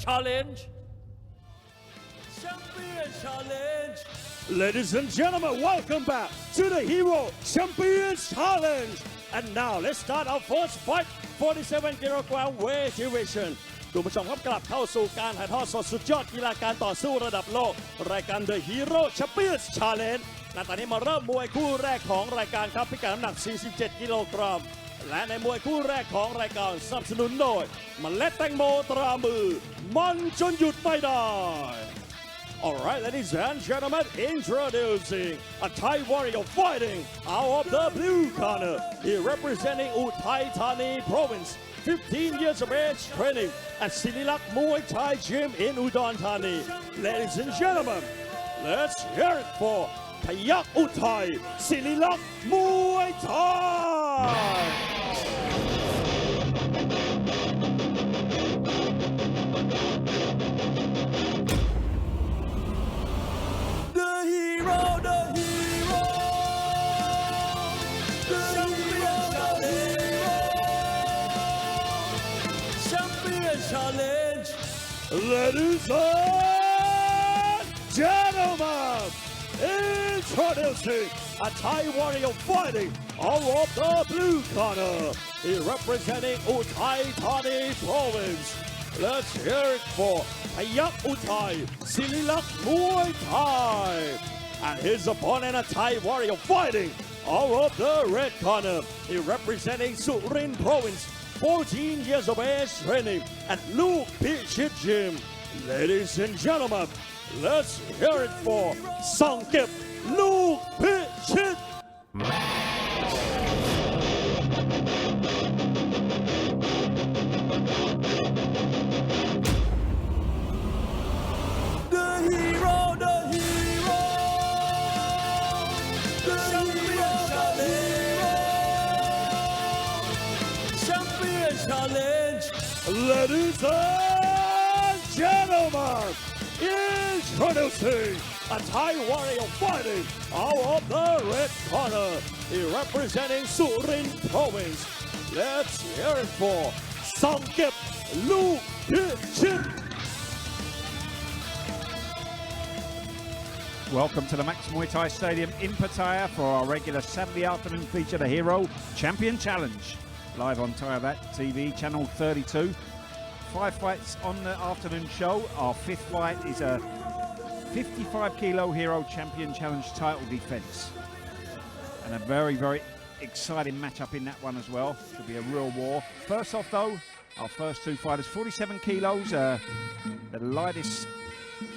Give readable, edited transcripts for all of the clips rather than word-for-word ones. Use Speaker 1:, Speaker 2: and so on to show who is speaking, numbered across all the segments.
Speaker 1: Challenge Champion Challenge Ladies and gentlemen, welcome back to the Hero Champions Challenge. And now let's start our first fight, 47 kg weight division. คุณผู้ชมครับกลับเข้าสู่การถ่ายทอดสดสุดยอดกีฬาการต่อสู้ระดับโลกรายการ The Hero Champions Challenge และตอนนี้มาเริ่มมวยคู่แรกของรายการครับพิกัดน้ำหนัก 47 กิโลกรัมและในมวยคู่แรกของรายการสนับสนุนโดยเมล็ดแตงโมตรามือมันจนหยุดไม่ได้ Alright, ladies and gentlemen, introducing a Thai warrior fighting out of the blue corner. He representing Uthai Thani province, 15 years of age, training at Sililak Muay Thai Gym in Udon Thani. Ladies and gentlemen, let's hear it for Payak Uthai Sililak Muay Thai. Challenge. Ladies and gentlemen, introducing a Thai warrior fighting out of the blue corner. He representing Uthai Thani province. Let's hear it for Payak Uthai Sililak Muay Thai. And his opponent, a Thai warrior fighting out of the red corner. He representing Surin province. 14 years of age training at Luke Pichit Gym. Ladies and gentlemen, let's hear it for Sangkip Luke Pichit. The hero, the hero, the champion challenge. Ladies and gentlemen, introducing a Thai warrior fighting out of the red corner. He representing Surin province. Let's hear it for Sangkip Luke Pichit.
Speaker 2: Welcome to the Max Muay Thai Stadium in Pattaya for our regular Saturday afternoon feature, the Hero Champion Challenge. Live on Thaibat TV, channel 32. 5 fights on the afternoon show. Our 5th fight is a 55 kilo Hero Champion Challenge title defense. And a very, very exciting matchup in that one as well. Should be a real war. First off though, our first 2 fighters, 47 kilos, the lightest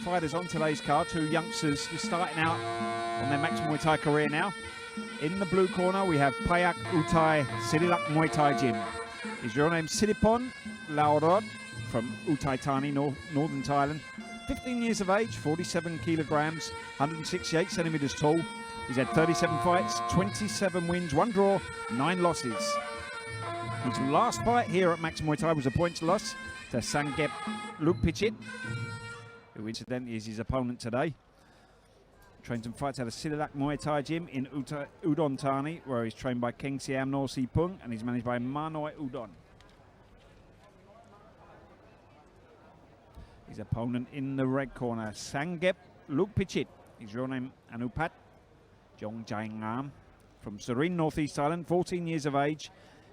Speaker 2: fighters on today's card. 2 youngsters just starting out on their Max Muay Thai career now. In the blue corner, we have Payak Uthai Sililak Muay Thai Gym. His real name Siripon Laorod from Uthai Thani, northern Thailand. 15 years of age, 47 kilograms, 168 centimeters tall. He's had 37 fights, 27 wins, 1 draw, 9 losses. His last fight here at Max Muay Thai was a points loss to Sangkep Luke Pichit, who incidentally is his opponent today. Trains and fights at a Sililak Muay Thai Gym in Udon Thani, where he's trained by Keng Siam Nor Si Pung and he's managed by Manoi Udon. His opponent in the red corner, Sangkep Luke Pichit. His real name Anupat Jong Jai Ngam from Surin, northeast Thailand, 14 years of age.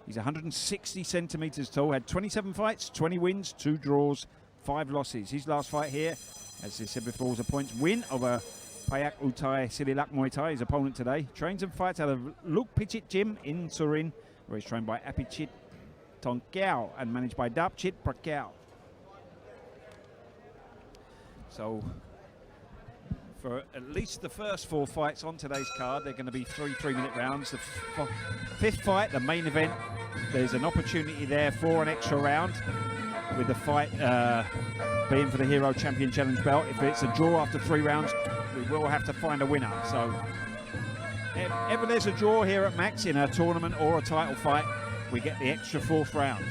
Speaker 2: He's 160 centimeters tall, had 27 fights, 20 wins, 2 draws, 5 losses. His last fight here, as I said before, was a points win over Payak Uthai Sililak Muay Thai, his opponent today. Trains and fights out of Luke Pichit Gym in Surin, where he's trained by Apichit Tongkiao and managed by Dapchit Prakyao. So, for at least the first 4 fights on today's card, they're going to be 3 3-minute rounds. The 5th fight, the main event, there's an opportunity there for an extra round, with the fight being for the Hero Champion Challenge belt. If it's a draw after 3 rounds, we will have to find a winner. So, if there's a draw here at Max in a tournament or a title fight, we get the extra 4th round.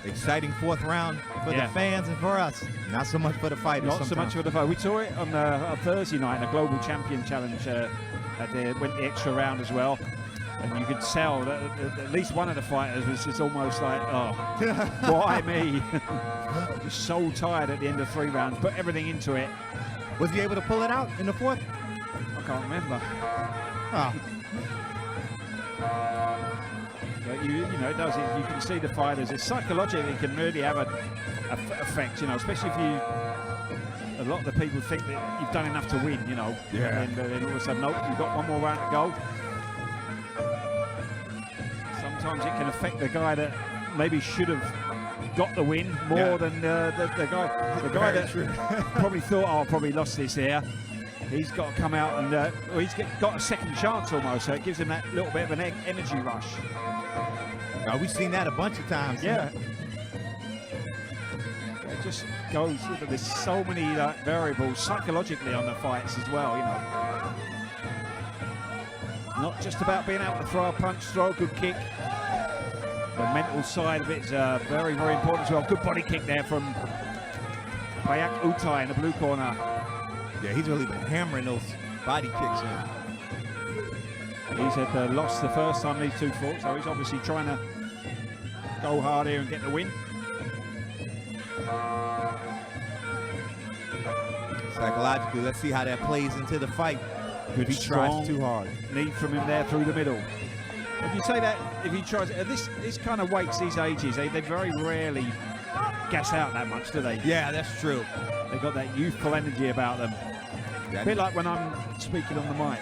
Speaker 3: Exciting 4th round for the fans and for us. Not so much for the fighters.
Speaker 2: Not so much for the fight. We saw it on Thursday night in the Global Champion Challenge. They went the extra round as well. And you could tell that at least one of the fighters was just almost like, oh, why me? Just so tired at the end of 3 rounds, put everything into it.
Speaker 3: Was he able to pull it out in the 4th?
Speaker 2: I can't remember.
Speaker 3: Oh.
Speaker 2: But you know, it does. You can see the fighters. It psychologically can really have an effect, you know, especially if you. A lot of the people think that you've done enough to win, you know.
Speaker 3: Yeah.
Speaker 2: And then all of a sudden, nope, you've got one more round to go. Sometimes it can affect the guy that maybe should have got the win more than the guy that probably thought, oh, I probably lost this here. He's got to come out and well, he's got a second chance almost, so it gives him that little bit of an energy rush.
Speaker 3: We've seen that a bunch of times.
Speaker 2: Yeah. It just goes, there's so many variables psychologically on the fights as well, you know. Not just about being able to throw a punch, throw a good kick. The mental side of it is very, very important as well. Good body kick there from Payak Utai in the blue corner.
Speaker 3: Yeah, he's really been hammering those body kicks in.
Speaker 2: He's had lost the first time these two fought, so he's obviously trying to go hard here and get the win.
Speaker 3: Psychologically, let's see how that plays into the fight.
Speaker 2: Good,
Speaker 3: if he tries too hard.
Speaker 2: Knee from him there through the middle. If you say that, if he tries, this kind of weights, these ages, they very rarely gas out that much, do they?
Speaker 3: Yeah, that's true.
Speaker 2: They've got that youthful energy about them.
Speaker 3: Yeah,
Speaker 2: A bit like when I'm speaking on the mic.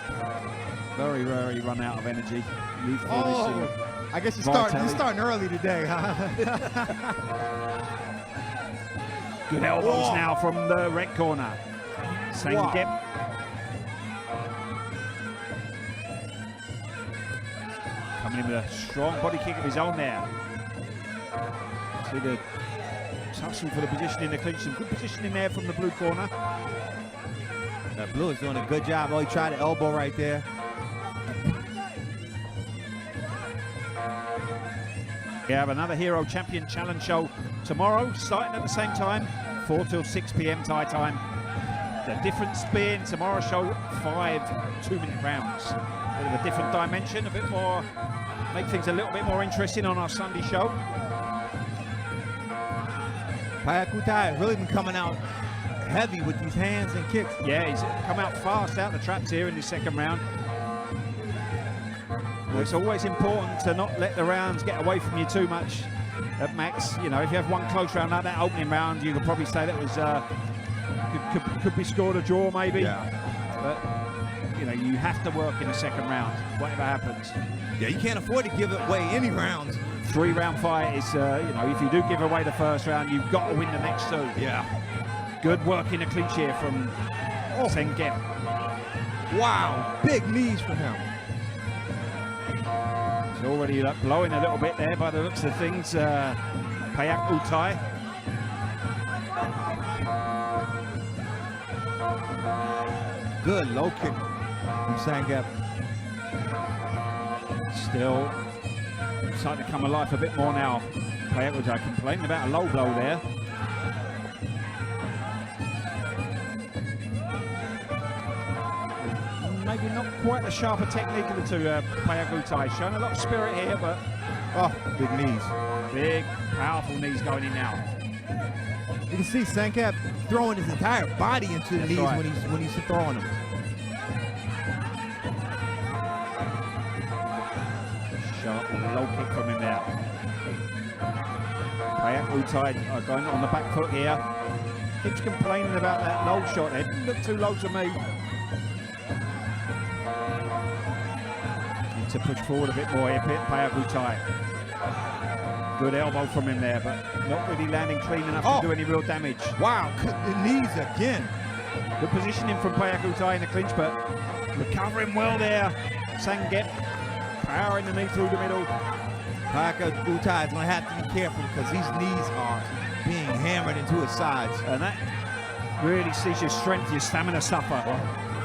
Speaker 2: Very rarely run out of energy. Youthfulness.
Speaker 3: I guess you're starting early today, huh?
Speaker 2: Good elbows now from the red corner. Sangep. Coming in with a strong body kick of his own there. See the tussle for the position in the clinch. Some good positioning there from the blue corner.
Speaker 3: That blue is doing a good job. Oh, he tried the elbow right there.
Speaker 2: We have another Hero Champion Challenge show tomorrow, starting at the same time, 4 till 6 p.m. Thai time. The difference being tomorrow's show, 5 2-minute rounds. A bit of a different dimension, a bit more, make things a little bit more interesting on our Sunday show.
Speaker 3: Payak Utai really been coming out heavy with these hands and kicks.
Speaker 2: Yeah, he's come out fast out the traps here in the second round. Well, it's always important to not let the rounds get away from you too much at max. You know, if you have one close round like that opening round, you could probably say that was could be scored a draw maybe.
Speaker 3: Yeah.
Speaker 2: But you know, you have to work in the second round, whatever happens.
Speaker 3: Yeah, you can't afford to give away any rounds.
Speaker 2: 3-round fight is, you know, if you do give away the first round, you've got to win the next 2.
Speaker 3: Yeah.
Speaker 2: Good work in the clinch here from Sengep.
Speaker 3: Wow, big knees from him.
Speaker 2: He's already blowing a little bit there by the looks of things, Payak Utai.
Speaker 3: Good low kick from Sangep.
Speaker 2: Still starting to come alive a bit more now. Payak Utai complaining about a low blow there. Maybe not quite the sharper technique of the two, Payak Utai. Showing a lot of spirit here, but
Speaker 3: big knees.
Speaker 2: Big, powerful knees going in now.
Speaker 3: You can see Sangep throwing his entire body into the knees
Speaker 2: right.
Speaker 3: when he's throwing them.
Speaker 2: Sharp low kick from him there. Payak Utai going on the back foot here. Keeps complaining about that low shot. It didn't look too low to me. Need to push forward a bit more here, Payak Utai. Good elbow from him there, but not really landing clean enough to do any real damage.
Speaker 3: Wow, the knees again.
Speaker 2: Good positioning from Payak Utai in the clinch, but recovering well there. Sangep powering the knee through the middle.
Speaker 3: Payak Utai is going to have to be careful because these knees are being hammered into his sides.
Speaker 2: And that really sees your strength, your stamina suffer.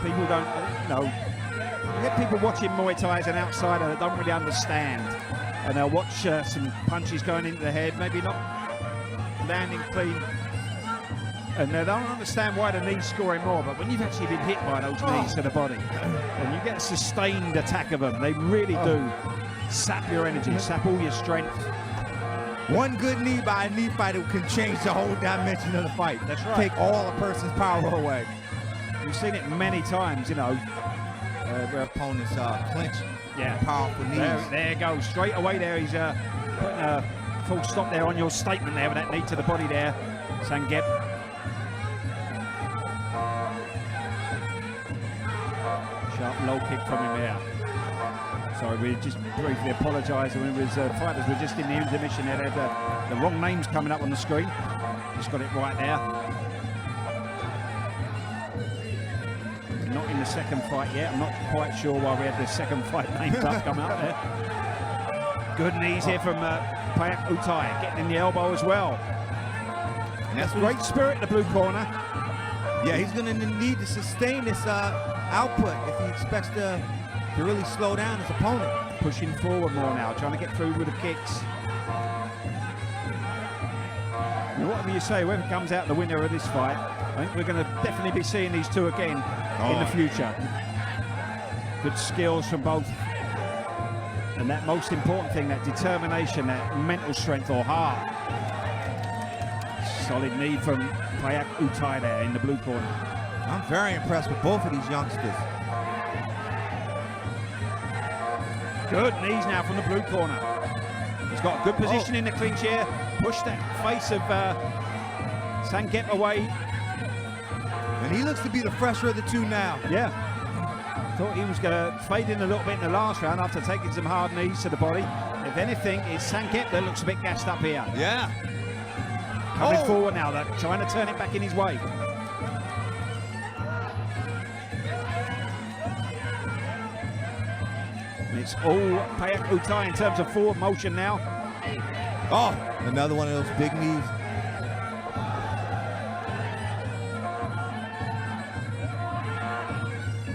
Speaker 2: People don't, you know, you get people watching Muay Thai as an outsider that don't really understand. And they'll watch some punches going into the head, maybe not landing clean. And they don't understand why the knees scoring more, but when you've actually been hit by those knees to the body and you get a sustained attack of them, they really do sap your energy, sap all your strength.
Speaker 3: One good knee by a knee fighter can change the whole dimension of the fight.
Speaker 2: That's right.
Speaker 3: Take all a person's power away.
Speaker 2: We've seen it many times, you know.
Speaker 3: Where opponents clinch.
Speaker 2: Yeah.
Speaker 3: Powerful knees.
Speaker 2: There you go. Straight away there, he's putting a full stop there on your statement there with that knee to the body there, Sangep. Sharp low kick from him there. Sorry, we just briefly apologise. When fighters were just in the intermission there, they had the wrong names coming up on the screen. Just got it right there. Not in the second fight yet. I'm not quite sure why we had the second fight names up come out there. Good knees here from Payak Utai, getting in the elbow as well. And that's great spirit in the blue corner.
Speaker 3: Yeah, he's going to need to sustain this output if he expects to really slow down his opponent.
Speaker 2: Pushing forward more now, trying to get through with the kicks. Now, whatever you say, whoever comes out the winner of this fight, I think we're going to definitely be seeing these two again in the future. Good skills from both. And that most important thing, that determination, that mental strength or heart. Solid knee from Payak Utai there in the blue corner.
Speaker 3: I'm very impressed with both of these youngsters.
Speaker 2: Good knees now from the blue corner. He's got a good position in the clinch here. Push that face of Sangep away.
Speaker 3: And he looks to be the fresher of the two now.
Speaker 2: Yeah. Thought he was going to fade in a little bit in the last round after taking some hard knees to the body. If anything, it's Sangep that looks a bit gassed up here.
Speaker 3: Yeah.
Speaker 2: Coming forward now, they're trying to turn it back in his way. It's all Payak Utai in terms of forward motion now.
Speaker 3: Oh, another one of those big knees.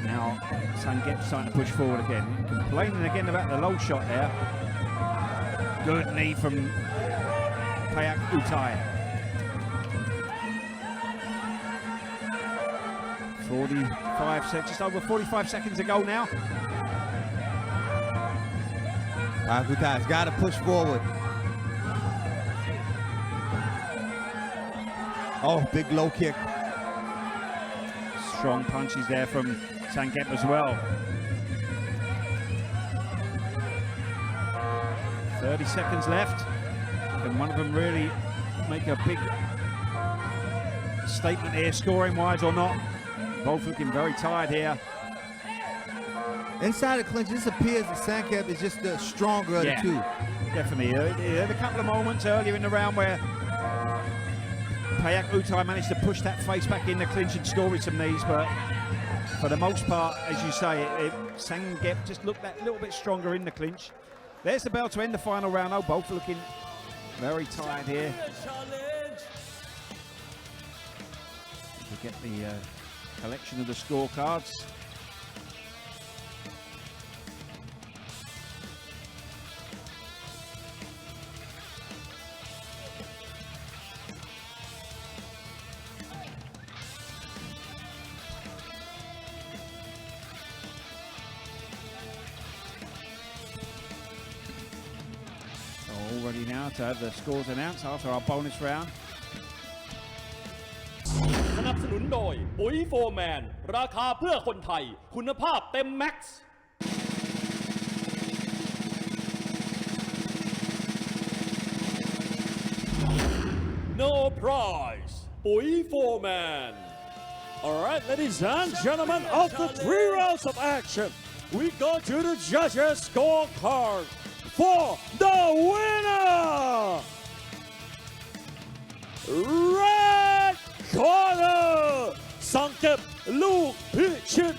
Speaker 2: Now Sangep's starting to push forward again. Complaining again about the low shot there. Good knee from Payak Utai. 45 seconds, just over 45 seconds to go now.
Speaker 3: Utai's got to push forward. Oh, big low kick.
Speaker 2: Strong punches there from Sangep as well. 30 seconds left. Can one of them really make a big statement here, scoring wise or not? Both looking very tired here.
Speaker 3: Inside the clinch, this appears that Sangep is just the stronger of the two.
Speaker 2: Definitely. There had a couple of moments earlier in the round where Payak Utai managed to push that face back in the clinch and score with some knees, but for the most part, as you say, Sangep just looked that little bit stronger in the clinch. There's the bell to end the final round, though. Both looking very tired here. We get the collection of the scorecards. All ready now to have the scores announced after our bonus round.
Speaker 1: สนับสนุนโดยปุ๋ยโฟร์แมนราคาเพื่อคนไทยคุณภาพเต็มแม็กซ์ No prize ปุ๋ยโฟร์แมน Alright, ladies and gentlemen, after 3 rounds of action, we go to the judges' scorecard for the winner! Red corner สังเก็บลูกพิชิต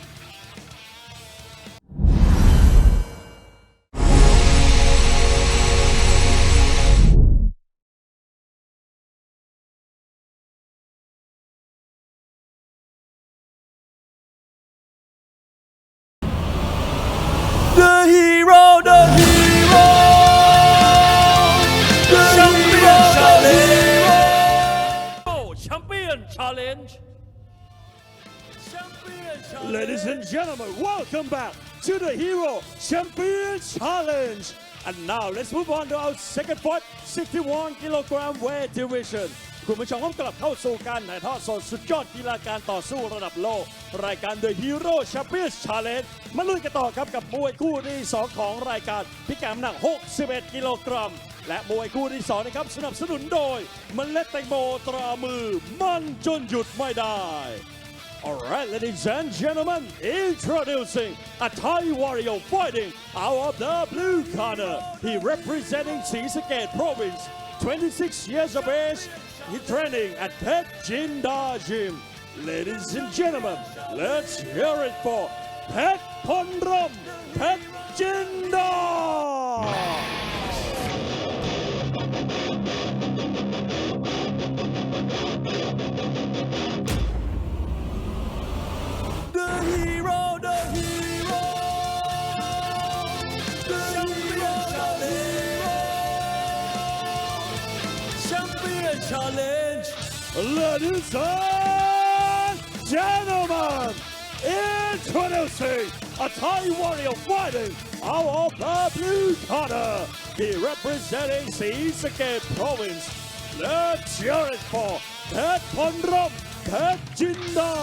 Speaker 1: The hero, the hero, the champion challenge. Champion challenge. Ladies and gentlemen, welcome back to the Hero Champion Challenge. And now let's move on to our second fight, 61 kilogram weight division. คุณผู้ชมครับกลับเข้าสู่การถ่ายทอดสดสุดยอดกีฬาการต่อสู้ระดับโลกรายการ The Hero Champion Challenge มาลุยกันต่อครับกับมวยคู่ที่2ของรายการพิกัดน้ำหนัก 61 กิโลกรัมและมวยคู่ที่2นะครับสนับสนุนโดยเมล็ดแตงโมตรามือมันจนหยุดไม่ได้ Alright, ladies and gentlemen, introducing a Thai warrior fighting out of the blue corner. He representing Sisakhet province, 26 years of age. He training at Pet Jinda Gym. Ladies and gentlemen, let's hear it for Pet Pondram, Pet Jinda. Challenge. Ladies and gentlemen, introducing a Thai warrior fighting out of the blue corner. He representing Sisakhet province. Let's hear it for Pet Pondram, Pet Jinda.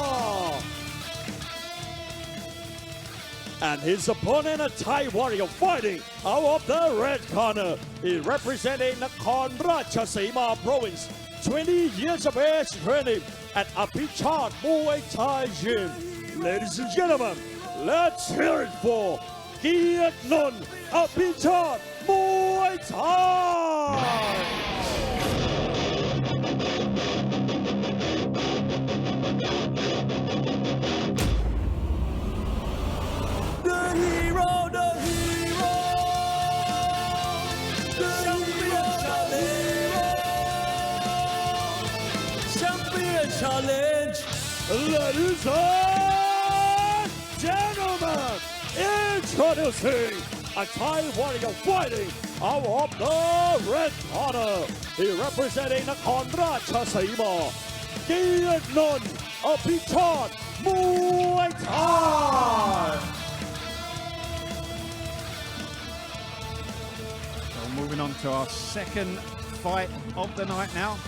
Speaker 1: And his opponent, a Thai warrior fighting out of the red corner. He representing Nakhon Ratchasima province, 20 years of age, training at Apichat Muay Thai Gym. Ladies and gentlemen, let's hear it for Kiat Non Apichat Muay Thai. Challenge. Ladies and gentlemen, introducing a Thai warrior fighting out of the red corner. He representing Nakhon Ratchasima, Kiat Non Apichat Muay Thai.
Speaker 2: So moving on to our second fight of the night now.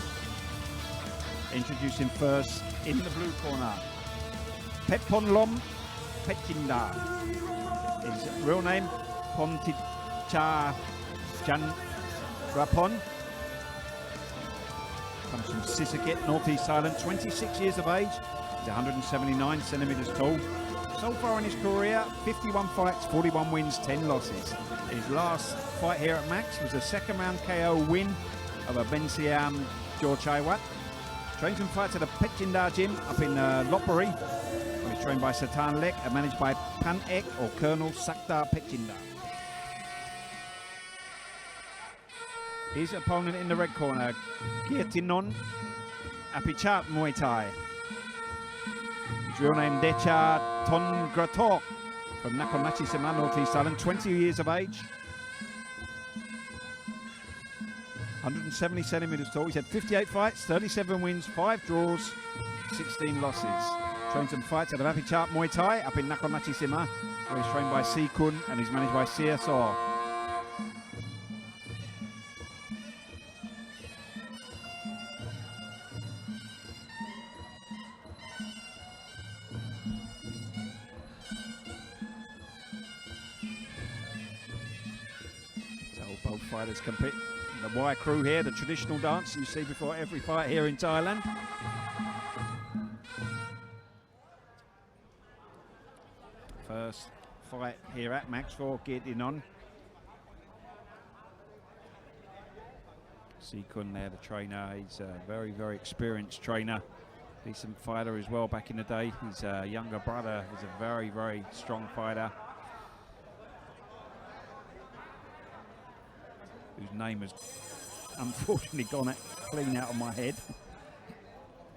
Speaker 2: Introducing first in the blue corner, Pet Ponlom Pet Jinda. His real name, Ponticha Janrapon. Comes from Sisakhet, Northeast Island, 26 years of age. He's 179 centimeters tall. So far in his career, 51 fights, 41 wins, 10 losses. His last fight here at Max was a second round KO win over Bensiam Jorchaiwat. Trains and fights at the Pet Jinda Gym up in Lopburi. He's trained by Satan Lek and managed by Pan Ek or Colonel Sakta Pet Jinda. His opponent in the red corner, Kiatinon Apichat Muay Thai. His real name, Decha Tongratok from Nakonachi Sema, Northeast Island, 20 years of age. 170 centimeters tall. He's had 58 fights, 37 wins, 5 draws, 16 losses. Trains and fights out of Apichat Muay Thai up in Nakonachi Sema, where he's trained by Si Kun and he's managed by CSR. So both fighters compete. The Y crew here, the traditional dance you see before every fight here in Thailand. First fight here at Max for Kiatinon. Sikun there, the trainer. He's a very, very experienced trainer. Decent fighter as well back in the day. His younger brother is a very, very strong fighter, whose name has unfortunately gone clean out of my head.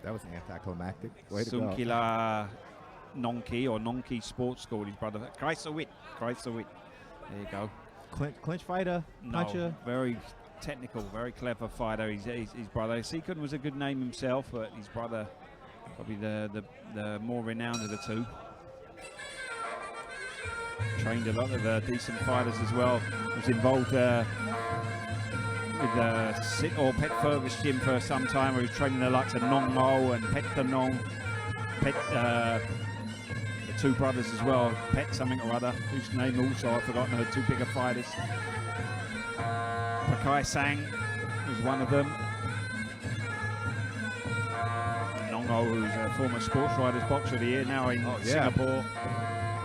Speaker 3: That was anticlimactic. Way to go.
Speaker 2: Sunkila Nonki or Nonki Sports School, his brother. Kreisowit. There you go.
Speaker 3: Clinch fighter, puncher.
Speaker 2: No, very technical, very clever fighter. His brother. Sikun was a good name himself, but his brother probably the more renowned of the two. Trained a lot of decent fighters as well. Was involved with Sit or Pet Fergus gym for some time. Where he was training the likes of Nong Mo and Pet Kanong, Pet the two brothers as well, Pet something or other, whose name also I've forgotten. Are two bigger fighters. Pakai Sang was one of them. Nong Mo, who's a former sports writers boxer of the year, now in Singapore.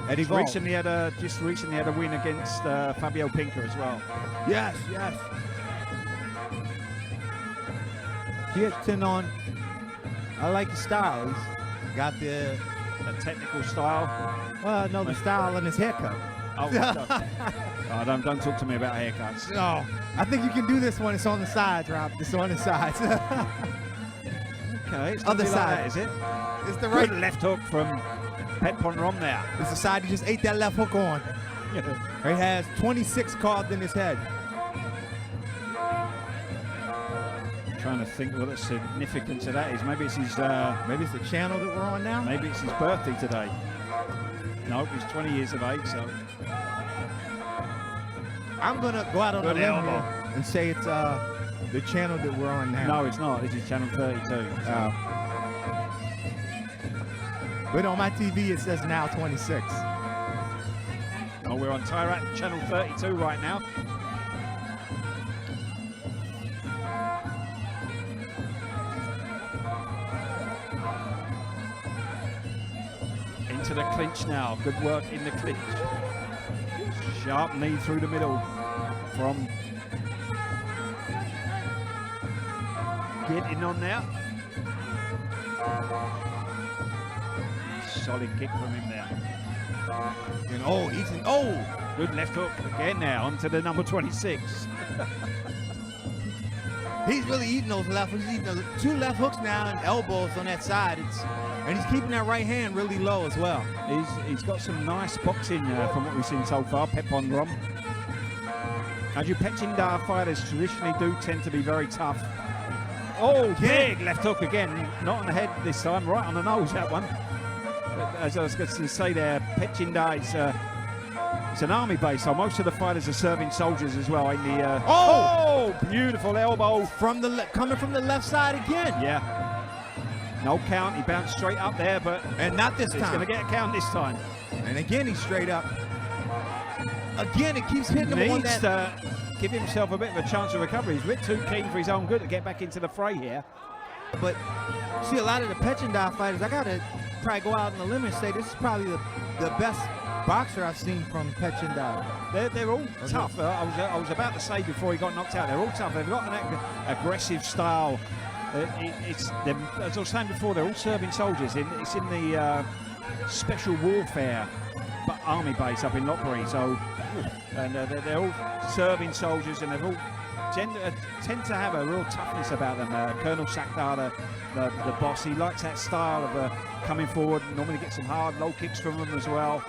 Speaker 2: Just recently had a win against Fabio Pinker as well.
Speaker 3: Yes. Getting on. I like the style. He's got the
Speaker 2: technical style.
Speaker 3: Well, no, the style and his haircut.
Speaker 2: Oh, don't talk to me about haircuts.
Speaker 3: No, I think you can do this one. It's on the sides, Rob. It's on the sides.
Speaker 2: Okay, it's
Speaker 3: other side,
Speaker 2: like that, is it?
Speaker 3: It's the right
Speaker 2: left hook from Pet Ponrom there.
Speaker 3: It's the side he just ate that left hook on. He has 26 carved in his head.
Speaker 2: Trying to think what the significance of that is. Maybe it's his.
Speaker 3: Maybe it's the channel that we're on now.
Speaker 2: Maybe it's his birthday today. Nope, he's 20 years of age. So
Speaker 3: I'm gonna go out on a limb here and say it's the channel that we're on now.
Speaker 2: No, it's not. This is channel 32. So.
Speaker 3: But on my TV it says now 26.
Speaker 2: Oh, we're on Tyrat channel 32 right now. Into the clinch now. Good work in the clinch. Sharp knee through the middle from Getting on now. Solid kick from him there.
Speaker 3: And
Speaker 2: good left hook again now onto the number 26.
Speaker 3: He's really eating those left hooks. He's eating two left hooks now and elbows on that side. And he's keeping that right hand really low as well.
Speaker 2: He's got some nice boxing from what we've seen so far. Pet Ponrom. As you Pechindar fighters traditionally do tend to be very tough. Oh, big left hook again. Not on the head this time, right on the nose, that one. As I was going to say there, Pechindar, it's an army base, so most of the fighters are serving soldiers as well. In the beautiful elbow
Speaker 3: coming from the left side again.
Speaker 2: Yeah. No count. He bounced straight up there, but
Speaker 3: not this time.
Speaker 2: He's going to get a count this time.
Speaker 3: And again, he's straight up. Again, it keeps hitting him on that.
Speaker 2: To give himself a bit of a chance of recovery. He's a bit too keen for his own good to get back into the fray here.
Speaker 3: But see, a lot of the Pechindar fighters, I gotta probably go out on a limb and say this is probably the best boxer I've seen from Pechindar.
Speaker 2: They're all tough. I was about to say before he got knocked out, they're all tough. They've got an aggressive style. As I was saying before, they're all serving soldiers. It's in the special warfare army base up in Lopbury. So, and they're all serving soldiers, and they've all tend to have a real toughness about them. Colonel Sakdar, the boss, he likes that style of coming forward. Normally get some hard low kicks from them as well.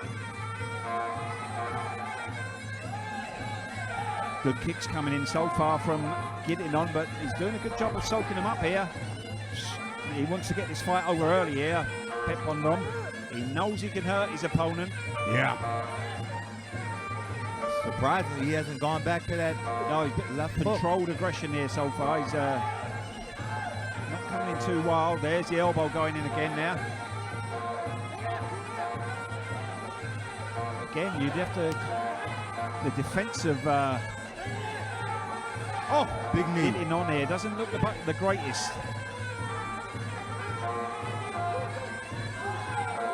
Speaker 2: Good kicks coming in so far from Getting On, but he's doing a good job of soaking them up here. He wants to get this fight over early here, Pet Ponrom. He knows he can hurt his opponent.
Speaker 3: Yeah. Surprisingly, he hasn't gone back to that.
Speaker 2: No, he's left controlled aggression here so far. He's not coming in too wild. There's the elbow going in again now. Again, you'd have to. The defensive.
Speaker 3: Big knee.
Speaker 2: Getting On here doesn't look the greatest.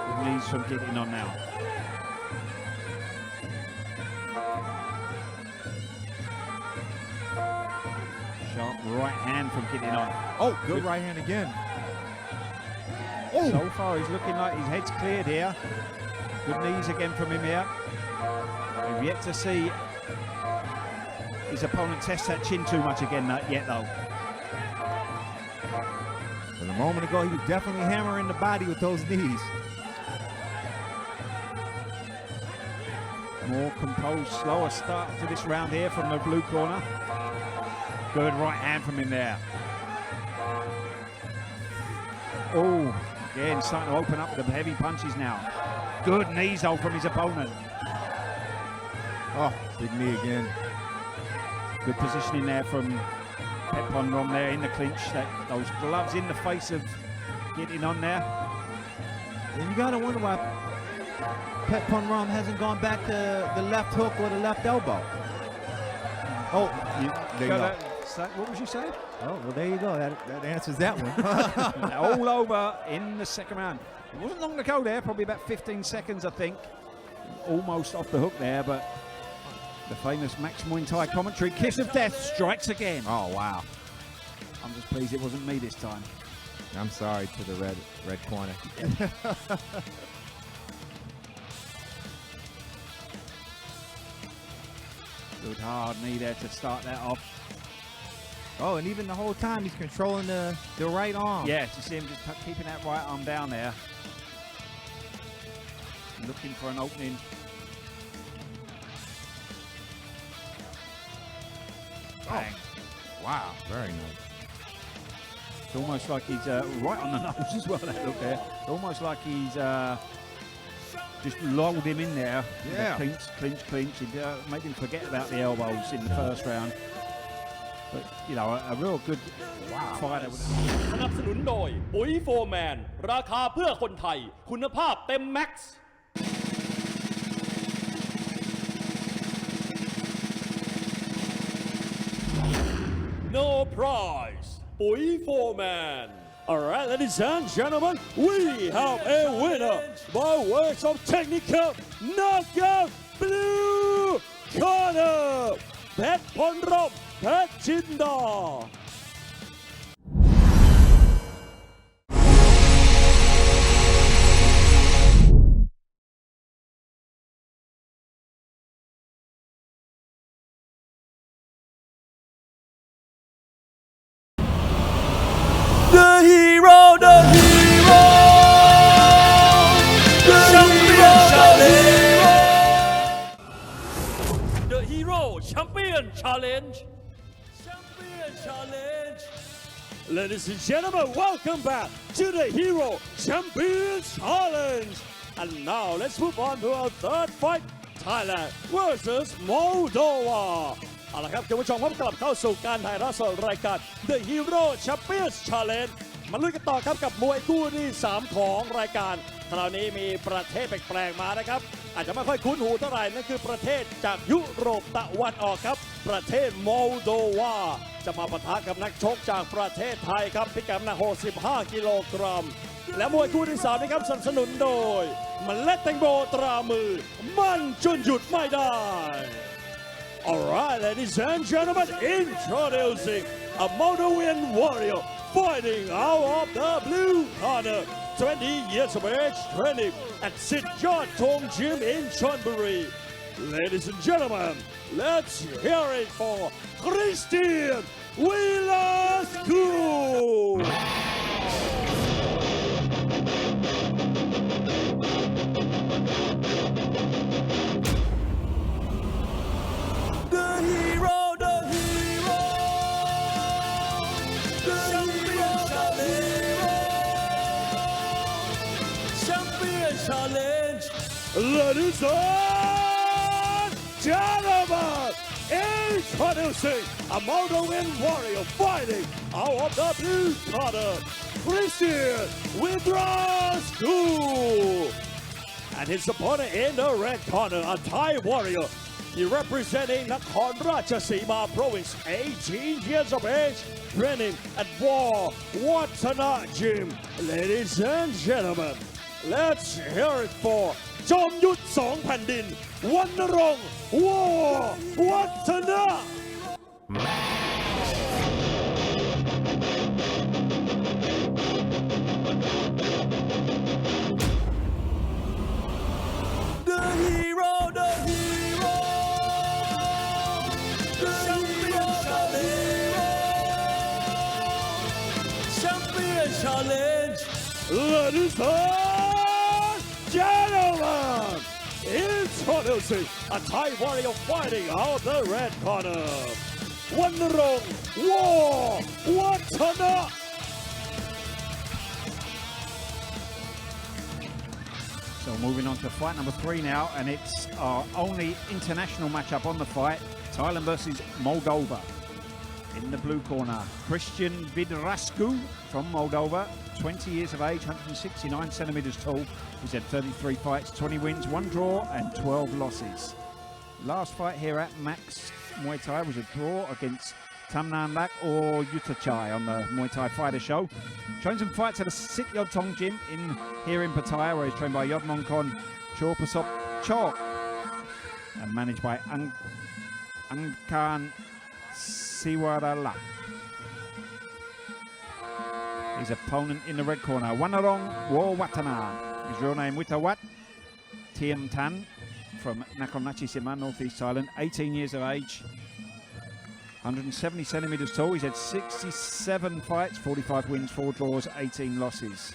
Speaker 2: Good knees from Getting On now. Sharp right hand from Getting On.
Speaker 3: Good right hand again.
Speaker 2: So far he's looking like his head's cleared here. Good knees again from him here. We've yet to see his opponent test that chin too much again yet though.
Speaker 3: But a moment ago he was definitely hammering the body with those knees.
Speaker 2: More composed, slower start to this round here from the blue corner. Good right hand from him there. Again starting to open up with the heavy punches now. Good knees though from his opponent.
Speaker 3: Oh, big knee again.
Speaker 2: Good positioning there from Pepon there in the clinch. Those gloves in the face of getting on there.
Speaker 3: And you gotta wonder why Pepon hasn't gone back to the left hook or the left elbow. Oh, there you go.
Speaker 2: What was you saying?
Speaker 3: Oh, well, there you go. That answers that one.
Speaker 2: All over in the second round. It wasn't long to go there, probably about 15 seconds, I think. Almost off the hook there, but the famous Max Muay Thai commentary, kiss of death, strikes again.
Speaker 3: Oh, wow.
Speaker 2: I'm just pleased it wasn't me this time.
Speaker 3: I'm sorry to the red corner.
Speaker 2: Good hard knee there to start that off.
Speaker 3: Oh, and even the whole time he's controlling the right arm.
Speaker 2: Yeah, to see him just keeping that right arm down there. Looking for an opening. Bang.
Speaker 3: Oh. Wow, very nice.
Speaker 2: It's almost like he's right on the nose as well, that look there. Almost like he's just lulled him in there.
Speaker 3: Yeah.
Speaker 2: Clinch. He made him forget about the elbows in the first round. But, you know, a real good fighter.
Speaker 1: สนับสนุนโดยปุ๋ยโฟร์แมนราคาเพื่อคนไทยคุณภาพเต็มแม็กซ์ No prize ปุ๋ยโฟร์แมน Alright, ladies and gentlemen, we have a winner by words of technical knockout blue corner เพชรพลรบเพชรจินดา The hero, the hero, the champion challenge, the hero champion challenge, champion challenge. Ladies and gentlemen, welcome back to the hero champion challenge. And now let's move on to our third fight, Thailand versus Moldova. เอาละครับคุณผู้ชมครับกลับเข้าสู่การถ่ายทอดสดรายการ The Hero Champions Challenge มาลุยกันต่อครับกับมวยคู่ที่3ของรายการคราวนี้มีประเทศแปลกๆมานะครับอาจจะไม่ค่อยคุ้นหูเท่าไหร่นั่นคือประเทศจากยุโรปตะวันออกครับประเทศโมลโดวาจะมาปะทะกับนักชกจากประเทศไทยครับพิกัดหนัก65กิโลกรัมและมวยคู่ที่3นะครับสนับสนุนโดยเมล็ดแตงโมตรามือมั่นจนหยุดไม่ได้ Alright, ladies and gentlemen, introducing a Moldovan warrior fighting out of the blue corner. 20 years of age, training at Sitjot Tong Gym in Chonburi. Ladies and gentlemen, let's hear it for Christian Wilascu. Challenge. Ladies and gentlemen, introducing a Moldovan warrior fighting out of the blue corner, Christian Wilascu. And his opponent in the red corner, a Thai warrior. He representing Nakhon Ratchasima province, 18 years of age, training at War Watana Gym. Ladies and gentlemen, let's hear it for จอมยุทธสองแผ่นดินวรรณรงค์วอวัฒนะ The hero, the hero, the champion challenge, champion challenge. Ladies and gentlemen, introducing a Thai warrior fighting out the red corner, วรรณรงค์วอวัฒนะ
Speaker 2: So moving on to fight number 3 now, and it's our only international matchup on the fight. Thailand versus Moldova. In the blue corner, Christian Vidrascu from Moldova, 20 years of age, 169 centimeters tall. He's had 33 fights, 20 wins, 1 draw and 12 losses. Last fight here at Max Muay Thai was a draw against Tamnan Lak or Yutachai on the Muay Thai Fighter Show. Trained some fights at a Sit Yod Tong gym here in Pattaya, where he's trained by Yod Mongkon Chorpasop Chok and managed by Angkan Siwarala. His opponent in the red corner, Wanarong Wawatana. His real name Witawat Tiem Tan from Nakhon Ratchasima, northeast Thailand, 18 years of age, 170 centimeters tall. He's had 67 fights, 45 wins, 4 draws, 18 losses.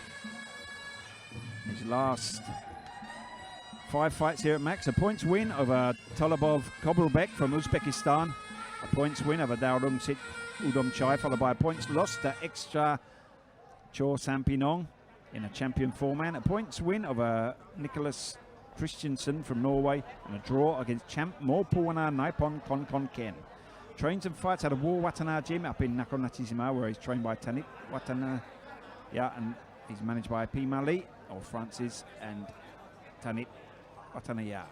Speaker 2: His last 5 fights here at Max: a points win over Tolabov Kobrubek from Uzbekistan, a points win over Daurung Sit Udom Chai, followed by a points loss to Extra Chor Sampinong in a champion 4-man, a points win over Nicholas Christensen from Norway, and a draw against champ Morpuana Naipon Konkon Ken. Trains and fights at a War Watana gym up in Nakhon Ratchasima, where he's trained by Tanit Watana, and he's managed by Pimali or Francis and Tanit Watanaya.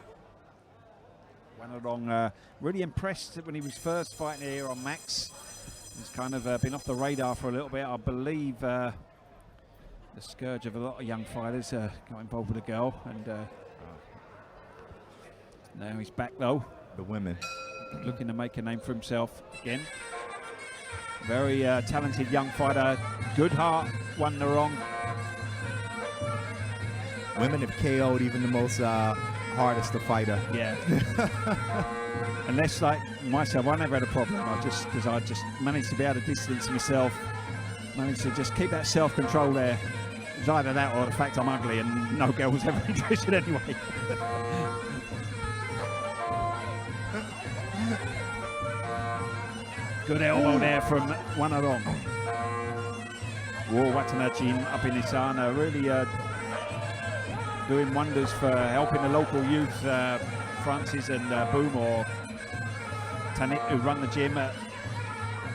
Speaker 2: Wanarong really impressed when he was first fighting here on Max. He's kind of been off the radar for a little bit. I believe the scourge of a lot of young fighters got involved with a girl, and now he's back though.
Speaker 3: The women.
Speaker 2: Looking to make a name for himself again. Very talented young fighter. Good heart, Wanarong.
Speaker 3: Women have KO'd even the most hardest to fighter.
Speaker 2: Yeah. Unless, like myself, I never had a problem. Because I just managed to be able to distance myself, managed to just keep that self-control there. It's either that or the fact I'm ugly and no girl was ever interested anyway. Good elbow there from Wanarong. War Watanajin up in Isana, really doing wonders for helping the local youth. Francis and Boom or Tanit, who run the gym,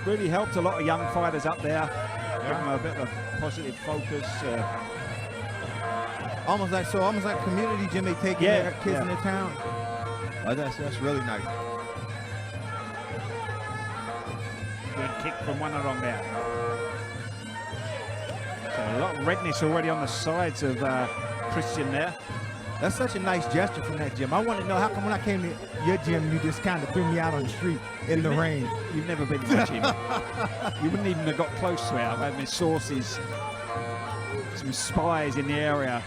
Speaker 2: really helped a lot of young fighters up there. Give them a bit of a positive focus.
Speaker 3: Almost like community gym. They take their kids in the town. Oh, that's really nice.
Speaker 2: Good kick from Wanarong there. So a lot of redness already on the sides of Christian there.
Speaker 3: That's such a nice gesture from that gym. I want to know how come when I came to your gym, you just kind of threw me out on the street in the rain.
Speaker 2: You've never been to my gym. You wouldn't even have got close to it. I've had my sources, some spies in the area.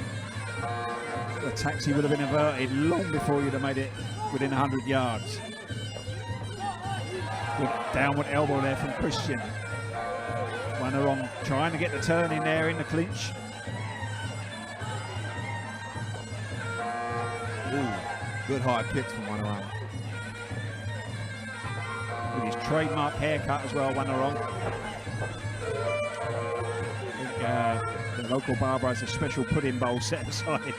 Speaker 2: The taxi would have been averted long before you'd have made it within 100 yards. Good downward elbow there from Christian. Wanarong trying to get the turn in there in the clinch.
Speaker 3: Ooh, good hard kicks from Wanarong.
Speaker 2: With his trademark haircut as well, Wanarong. I think the local barber has a special pudding bowl set aside.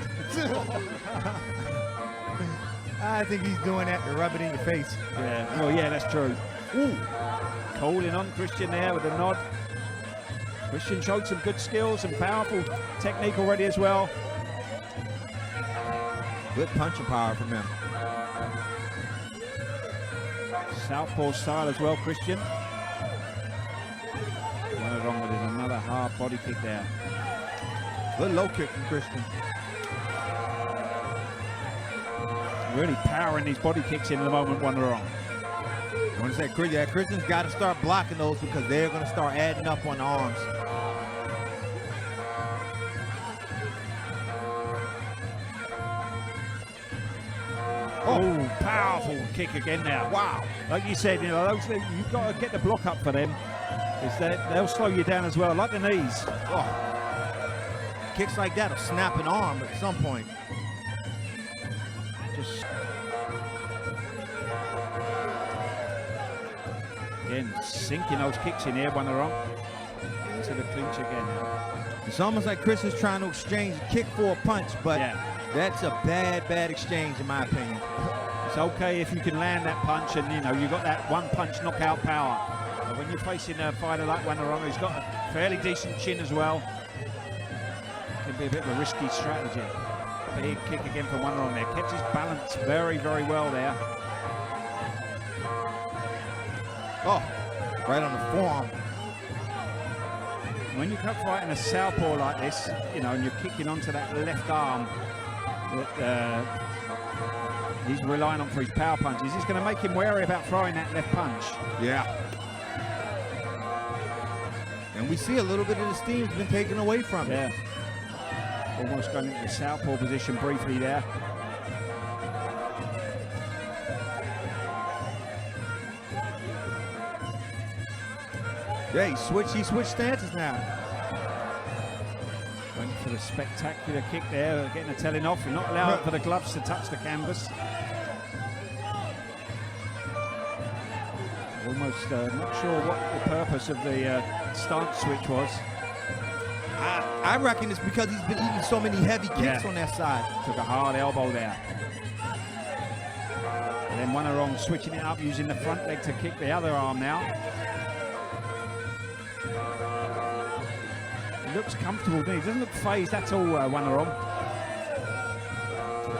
Speaker 3: I think he's doing that to rub it in your face.
Speaker 2: Yeah, well, yeah, that's true. Ooh, holding on Christian there with a nod. Christian showed some good skills and powerful technique already as well.
Speaker 3: Good punching power from him.
Speaker 2: Southpaw style as well, Christian. Wanarong with another hard body kick there.
Speaker 3: Good low kick from Christian.
Speaker 2: Really powering these body kicks in at the moment, Wanarong.
Speaker 3: I want to say, Christian's got to start blocking those because they're going to start adding up on the arms.
Speaker 2: Oh, powerful kick again now.
Speaker 3: Wow.
Speaker 2: Like you said, you know, those, you've got to get the block up for them. They'll slow you down as well, like the knees.
Speaker 3: Oh. Kicks like that will snap an arm at some point.
Speaker 2: Just again, sinking those kicks in here, Wanarong. Into the clinch again.
Speaker 3: It's almost like Chris is trying to exchange a kick for a punch, but that's a bad exchange in my opinion.
Speaker 2: It's okay if you can land that punch and, you know, you've got that one punch knockout power. But when you're facing a fighter like Wanarong, who's got a fairly decent chin as well, it can be a bit of a risky strategy. Big kick again from Wanarong there. Kept his balance very, very well there.
Speaker 3: Oh, right on the forearm.
Speaker 2: When you come fighting a southpaw like this, you know, and you're kicking onto that left arm that he's relying on for his power punches, it's going to make him wary about throwing that left punch.
Speaker 3: Yeah. And we see a little bit of the steam's been taken away from him.
Speaker 2: Yeah. Almost going into the southpaw position briefly there.
Speaker 3: Yeah, he switched stances now.
Speaker 2: Went for the spectacular kick there, getting a telling off. You're not allowed for the gloves to touch the canvas. Almost not sure what the purpose of the stance switch was.
Speaker 3: I reckon it's because he's been eating so many heavy kicks on that side.
Speaker 2: Took a hard elbow there. And then Wanarong switching it up, using the front leg to kick the other arm now. He looks comfortable, he doesn't look phased at all, Wanarong.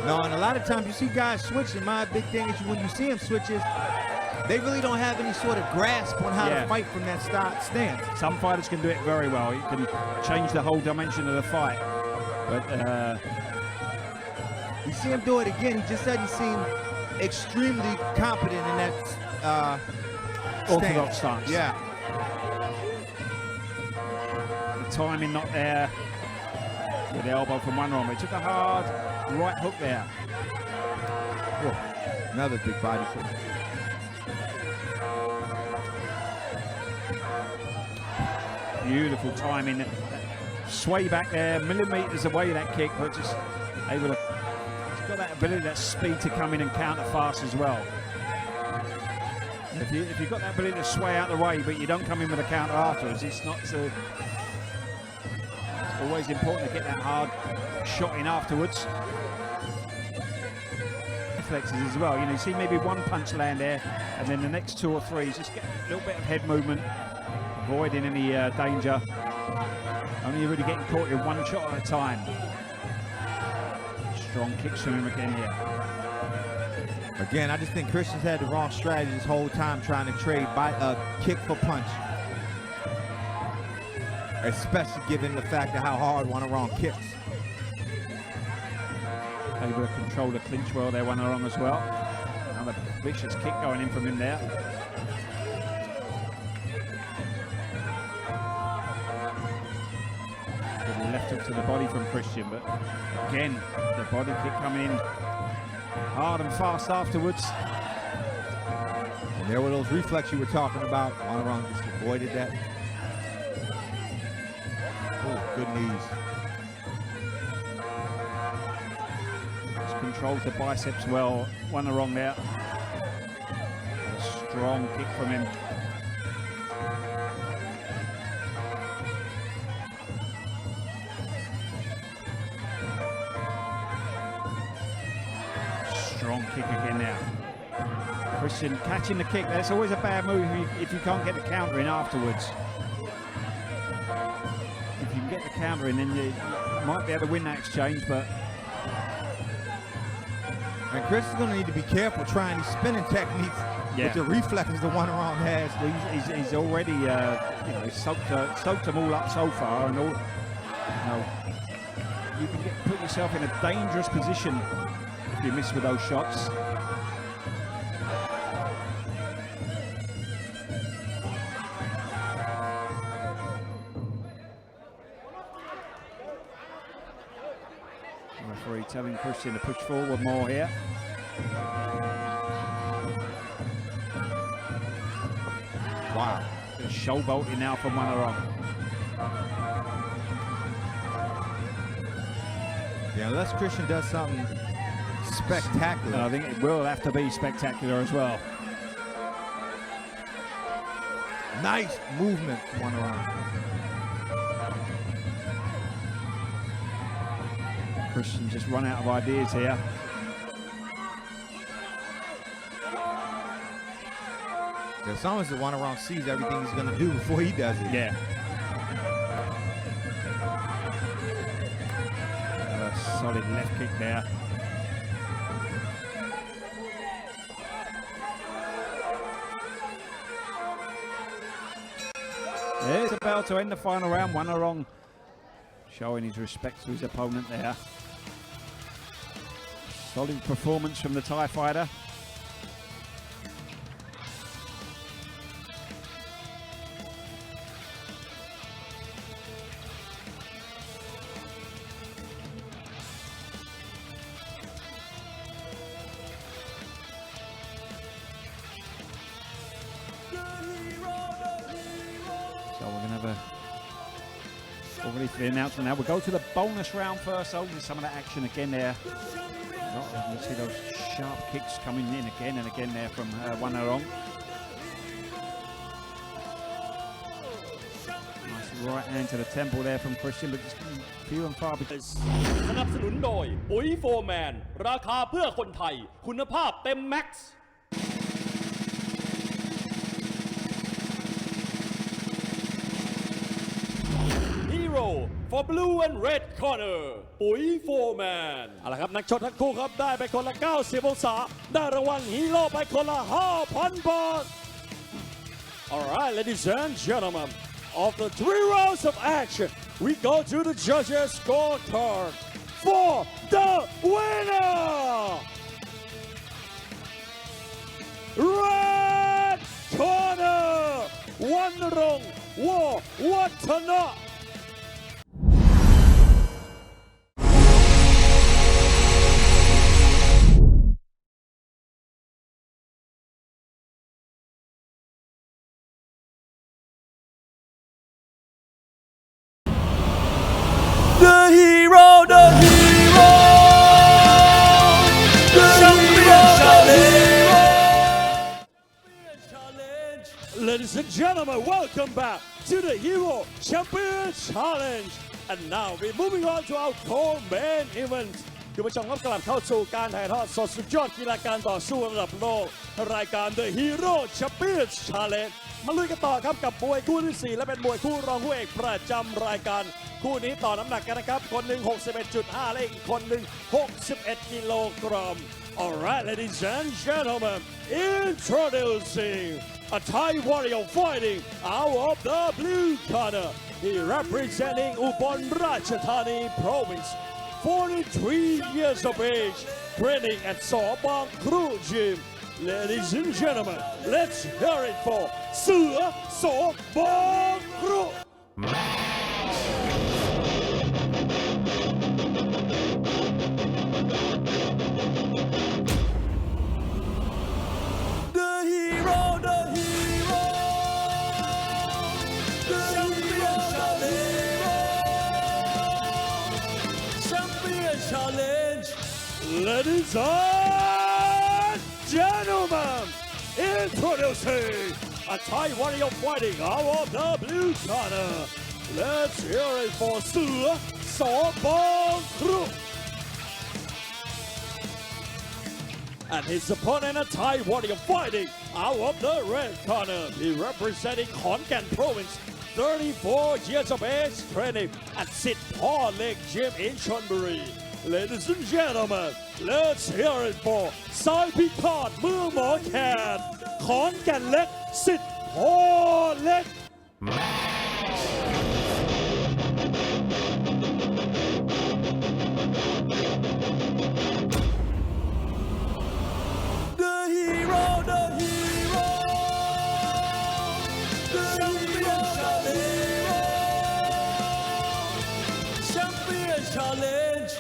Speaker 3: No, and a lot of times you see guys switching. My big thing is when you see them switches, they really don't have any sort of grasp on how to fight from that stance.
Speaker 2: Some fighters can do it very well. It can change the whole dimension of the fight. But
Speaker 3: you see him do it again. He just doesn't seem extremely competent in that
Speaker 2: orthodox stance.
Speaker 3: Yeah.
Speaker 2: The timing not there with the elbow from Wanarong. He took a hard right hook there.
Speaker 3: Oh, another big body kick.
Speaker 2: Beautiful timing. Sway back there, millimeters away that kick, but just able to. He's got that ability, that speed to come in and counter fast as well. If you've got that ability to sway out the way, but you don't come in with a counter afterwards, it's not so. It's always important to get that hard shot in afterwards. Reflexes as well. You know, you see maybe one punch land there, and then the next two or three, just get a little bit of head movement. Avoiding any danger. Only really getting caught in one shot at a time. Strong kicks from him again here.
Speaker 3: Again, I just think Christian's had the wrong strategy this whole time, trying to trade kick for punch. Especially given the fact of how hard Wanarong kicks.
Speaker 2: Able to control the clinch well there, Wanarong as well. Another vicious kick going in from him there. Left hook to the body from Christian, but again, the body kick coming in hard and fast afterwards.
Speaker 3: And there were those reflexes you were talking about. Wanarong just avoided that. Oh, good knees.
Speaker 2: Just controls the biceps well. Wanarong there. A strong kick from him. Strong kick again now. Christian catching the kick. That's always a bad move if you can't get the counter in afterwards. If you can get the counter in, then you might be able to win that exchange, but...
Speaker 3: And Chris is going to need to be careful trying these spinning techniques with the reflexes the Wanarong has.
Speaker 2: Well, he's already, you know, he's soaked them all up so far, and all, you know, you can put yourself in a dangerous position if you miss with those shots. Referee telling Christian to push forward more here.
Speaker 3: Wow.
Speaker 2: Showboating now from Wanarong.
Speaker 3: Yeah, unless Christian does something spectacular.
Speaker 2: I think it will have to be spectacular as well.
Speaker 3: Nice movement from Wanarong.
Speaker 2: Christian just run out of ideas here.
Speaker 3: It's almost as one around sees everything he's going to do before he does it.
Speaker 2: Yeah. Another solid left kick there. There's a bell to end the final round. Wanarong showing his respect to his opponent there. Solid performance from the Thai fighter. So we're going to have already for the announcement now. We'll go to the bonus round first. So there's some of that action again there. You see those sharp kicks coming in again and again there from Wanarong. Nice right hand to the temple there from Christian, but just few and far between.
Speaker 1: สนับสนุนโดยปุ๋ยโฟร์แมนราคาเพื่อคนไทยคุณภาพเต็มแม็กซ์ Hero for blue and red corner ปุ๋ยโฟร์แมนเอาละครับนักชกทั้งคู่ครับได้ไปคนละ90องศาได้รางวัลฮีโร่ไปคนละ 5,000 บาท Alright ladies and gentlemen after 3 rounds of action we go to the judges scorecard for the winner Red corner วันรงค์วอวัฒนะ The hero, the hero, the champion challenge. Ladies and gentlemen, welcome back to the Hero Champion Challenge. And now we're moving on to our core main event. คุณผู้ชมครับกลับเข้าสู่การถ่ายทอดสดสุดยอดกีฬาการต่อสู้ระดับโลกรายการ The Hero Champion Challenge มาลุยกันต่อครับกับมวยคู่ที่ 4 และเป็นมวยคู่รองคู่เอกประจำรายการคู่นี้ต่อน้ำหนักกันนะครับคนหนึ่ง 61.5 และอีกคนหนึ่ง 61 กิโลกรัม Alright ladies and gentlemen introducing a Thai warrior fighting out of the blue corner he representing Ubon Ratchathani province 43 years of age training at Sawbang Kru Gym Ladies and gentlemen, let's hear it for เสือโสบางครุ The hero, the hero, the champion challenge. Ladies and gentlemen, introducing a Thai warrior fighting out of the blue corner. Let's hear it for เสือโสบางครุ And his opponent, a Thai warrior fighting out of the red corner. He representing Khonkan province, 34 years of age, training at Sit Paw Lake Gym in Chonburi. Ladies and gentlemen, let's hear it for สายพิฆาตเมืองหมอแคนขอนแก่นเล็กสิทธิ์พ่อเล็ก The hero, the hero, the champion challenge.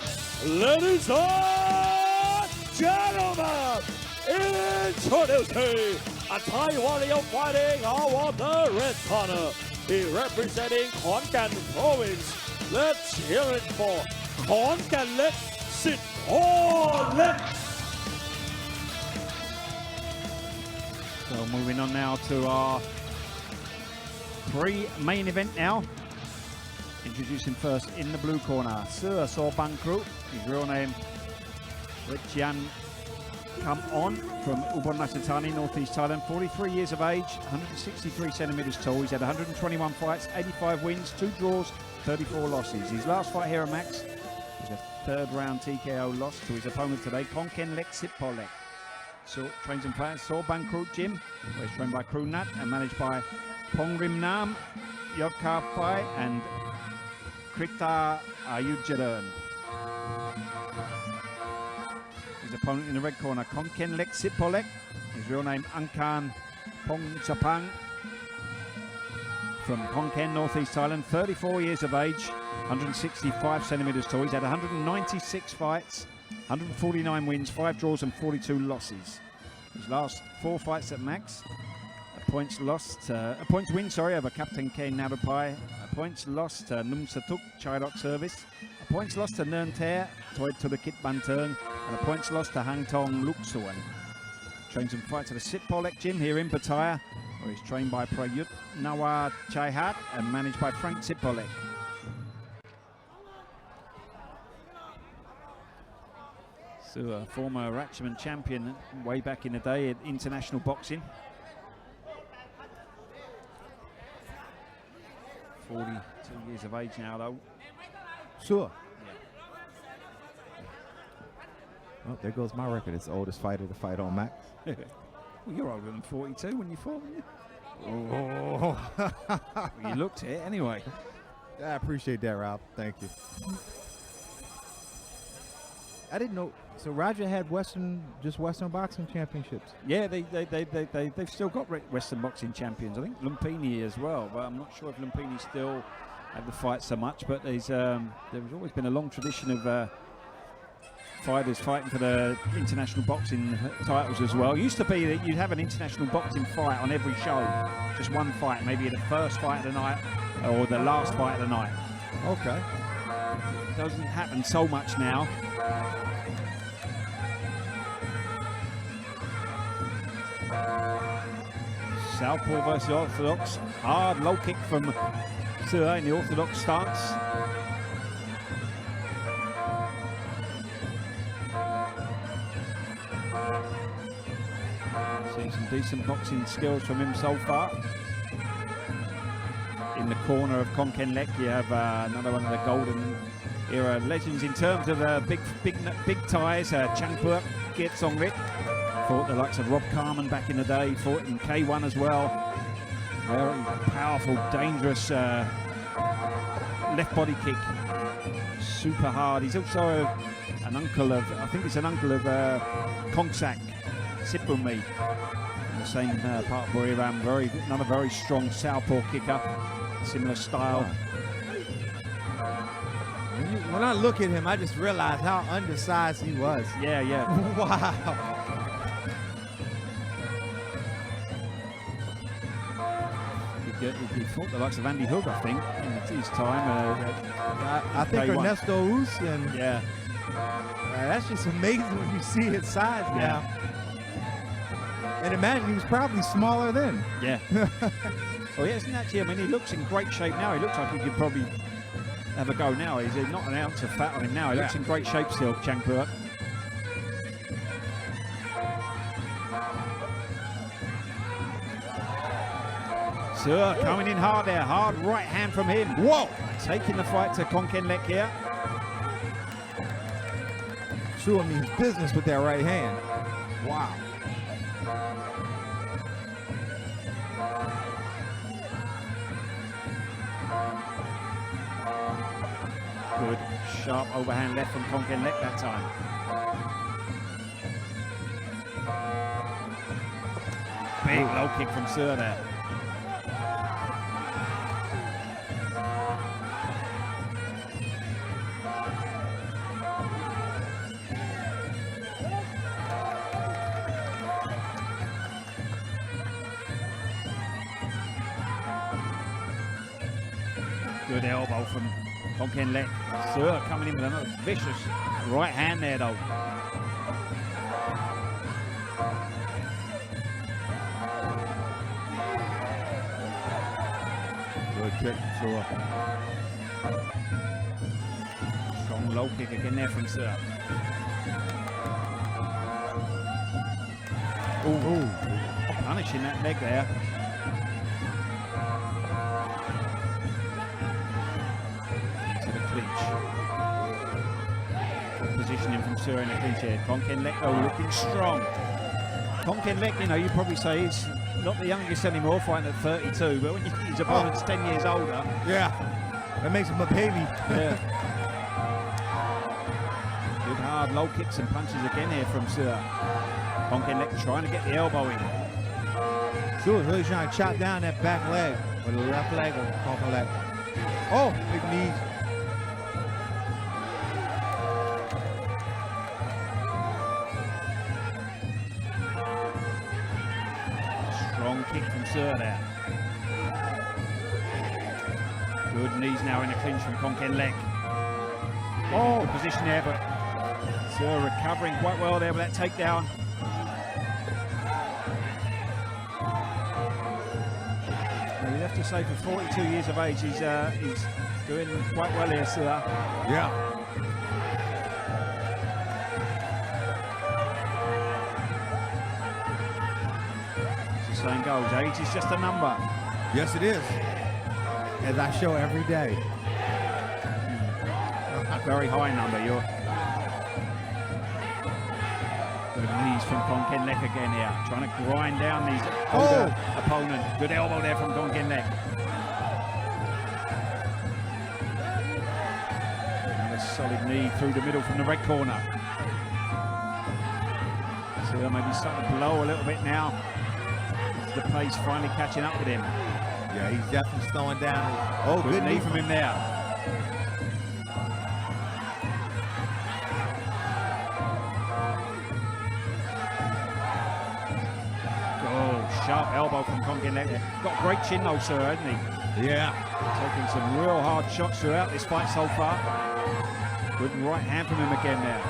Speaker 1: Ladies and gentlemen, introducing a Thai warrior fighting out of the red corner. He representing Khonkan province. Let's hear it for ขอนแก่นเล็กสิทธิ์พ่อเล็ก
Speaker 2: So moving on now to our pre-main event now. Introducing first in the blue corner, เสือโสบางครุ His real name, Richian Come On from Ubon Ratchathani, northeast Thailand. 43 years of age, 163 centimeters tall. He's had 121 fights, 85 wins, 2 draws, 34 losses. His last fight here at Max was a third round TKO loss to his opponent today, Konken Lek Sitpolek. So trains and plans Saw Bankrut Gym, where he's trained by Crew Nat and managed by Pong Rim Nam, Yodkar Phai and Krita Ayujaran. His opponent in the red corner, Konken Lek Sitpolek. His real name, Angkan Pong Sapang. From Konken, northeast Thailand, 34 years of age, 165 centimeters tall. He's had 196 fights, 149 wins, 5 draws and 42 losses. His last 4 fights at Max, a points win over Captain Ken Narupai, a points lost to Num Satuk Chaidok Service, a points lost to Nern Ter, Toy to the Kit Bantern, and a points lost to Hang Tong Luksuan. Trains and fights at the Sitpolek Gym here in Pattaya, where he's trained by Prayut Nawa Chaihat and managed by Frank Sitpolek. So a former Ratchaman champion way back in the day at international boxing. 42 years of age now though.
Speaker 3: Sure. Well, there goes my record. It's the oldest fighter to fight on Max.
Speaker 2: Well, you're older than 42 when you fought, weren't you?
Speaker 3: Oh.
Speaker 2: Well, you looked it anyway.
Speaker 3: I appreciate that, Rob. Thank you. I didn't know. So Roger had Western boxing championships.
Speaker 2: Yeah, they've still got Western boxing champions. I think Lumpini as well, but I'm not sure if Lumpini still have the fight so much. But there's always been a long tradition of fighters fighting for the international boxing titles as well. It used to be that you'd have an international boxing fight on every show, just one fight, maybe the first fight of the night or the last fight of the night.
Speaker 3: Okay.
Speaker 2: It doesn't happen so much now. Southpaw versus Orthodox. Hard low kick from Sura in the Orthodox stance. Seeing some decent boxing skills from him so far. In the corner of Konken Lek, you have another one of the golden era legends in terms of big ties. Changpur, Kietsong Rit. Fought the likes of Rob Carman back in the day, fought in K1 as well. Very powerful, dangerous left body kick. Super hard. He's also an uncle of, I think it's an uncle of Kongsak Sipumi. In the same part of Buriram. Another very strong southpaw kicker. Similar style.
Speaker 3: When I look at him, I just realize how undersized he was.
Speaker 2: Yeah.
Speaker 3: Wow.
Speaker 2: He fought the likes of Andy Hook, I think, in his time.
Speaker 3: I think
Speaker 2: K1.
Speaker 3: Ernesto Us, and
Speaker 2: yeah,
Speaker 3: that's just amazing when you see his size now. And imagine he was probably smaller then.
Speaker 2: Yeah. Well, he hasn't actually. I mean, he looks in great shape now. He looks like he could probably have a go now. He's not an ounce of fat on him now. He looks in great shape still, Changpur. Sir coming in hard there. Hard right hand from him.
Speaker 3: Whoa!
Speaker 2: Taking the fight to Konken Lek here.
Speaker 3: Sure means business with that right hand. Wow.
Speaker 2: Good sharp overhand left from Konken Lek that time. Big low kick from Sir there. Good elbow from Konken Lek. Sir coming in with another vicious right hand there though. Good kick from Sir. Strong low kick again there from Sir. Ooh, punishing that leg there. To the clinch. Positioning from Sir in the clinch here. Konkin Lek though looking strong. Konkin Lek, you know, you probably say he's not the youngest anymore, fighting at 32, but when his opponent's 10 years older.
Speaker 3: Yeah, that makes him a baby.
Speaker 2: Yeah. Good hard low kicks and punches again here from Sir. Konkin Lek trying to get the elbow in.
Speaker 3: Sue really trying to chop down that back leg with the left leg of Konkin Lek. Oh, big knees.
Speaker 2: Strong kick from Sir there. Good knees now in the clinch from Konkin Lek. Oh, good position there, but Sir recovering quite well there with that takedown. Now you have to say for 42 years of age, he's doing quite well here, Sir.
Speaker 3: Yeah.
Speaker 2: As the saying goes, age is just a number.
Speaker 3: Yes, it is. As I show every day.
Speaker 2: A very high number. You're good knees from Konkin Lek again here, trying to grind down these older opponent. Good elbow there from Konkin Lek. Another solid knee through the middle from the red corner. So maybe starting to blow a little bit now. As the pace finally catching up with him.
Speaker 3: Yeah, he's definitely slowing down. Oh,
Speaker 2: Good knee from him there. Sharp elbow from Konkin Lek. Got a great chin though, Sir, hasn't he?
Speaker 3: Yeah.
Speaker 2: Taking some real hard shots throughout this fight so far. Good right hand from him again there.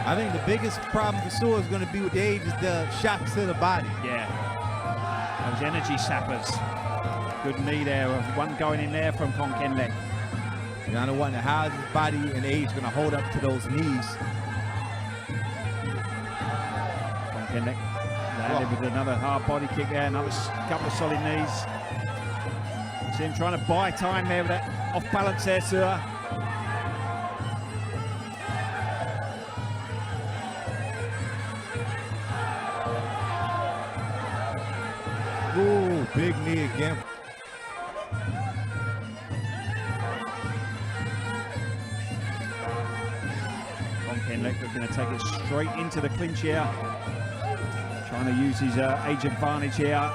Speaker 3: I think the biggest problem for Sue is going to be with the age is the shots to the body.
Speaker 2: Yeah. Those energy sappers. Good knee there, one going in there from Konkin Lek.
Speaker 3: You gotta wonder how is his body and age going to hold up to those knees.
Speaker 2: Konkin Lek landed with another hard body kick there, another couple of solid knees. See him trying to buy time there with that off balance there, Sir.
Speaker 3: Ooh, big knee again.
Speaker 2: Konkin Lek looking to take it straight into the clinch here. Trying to use his age advantage here.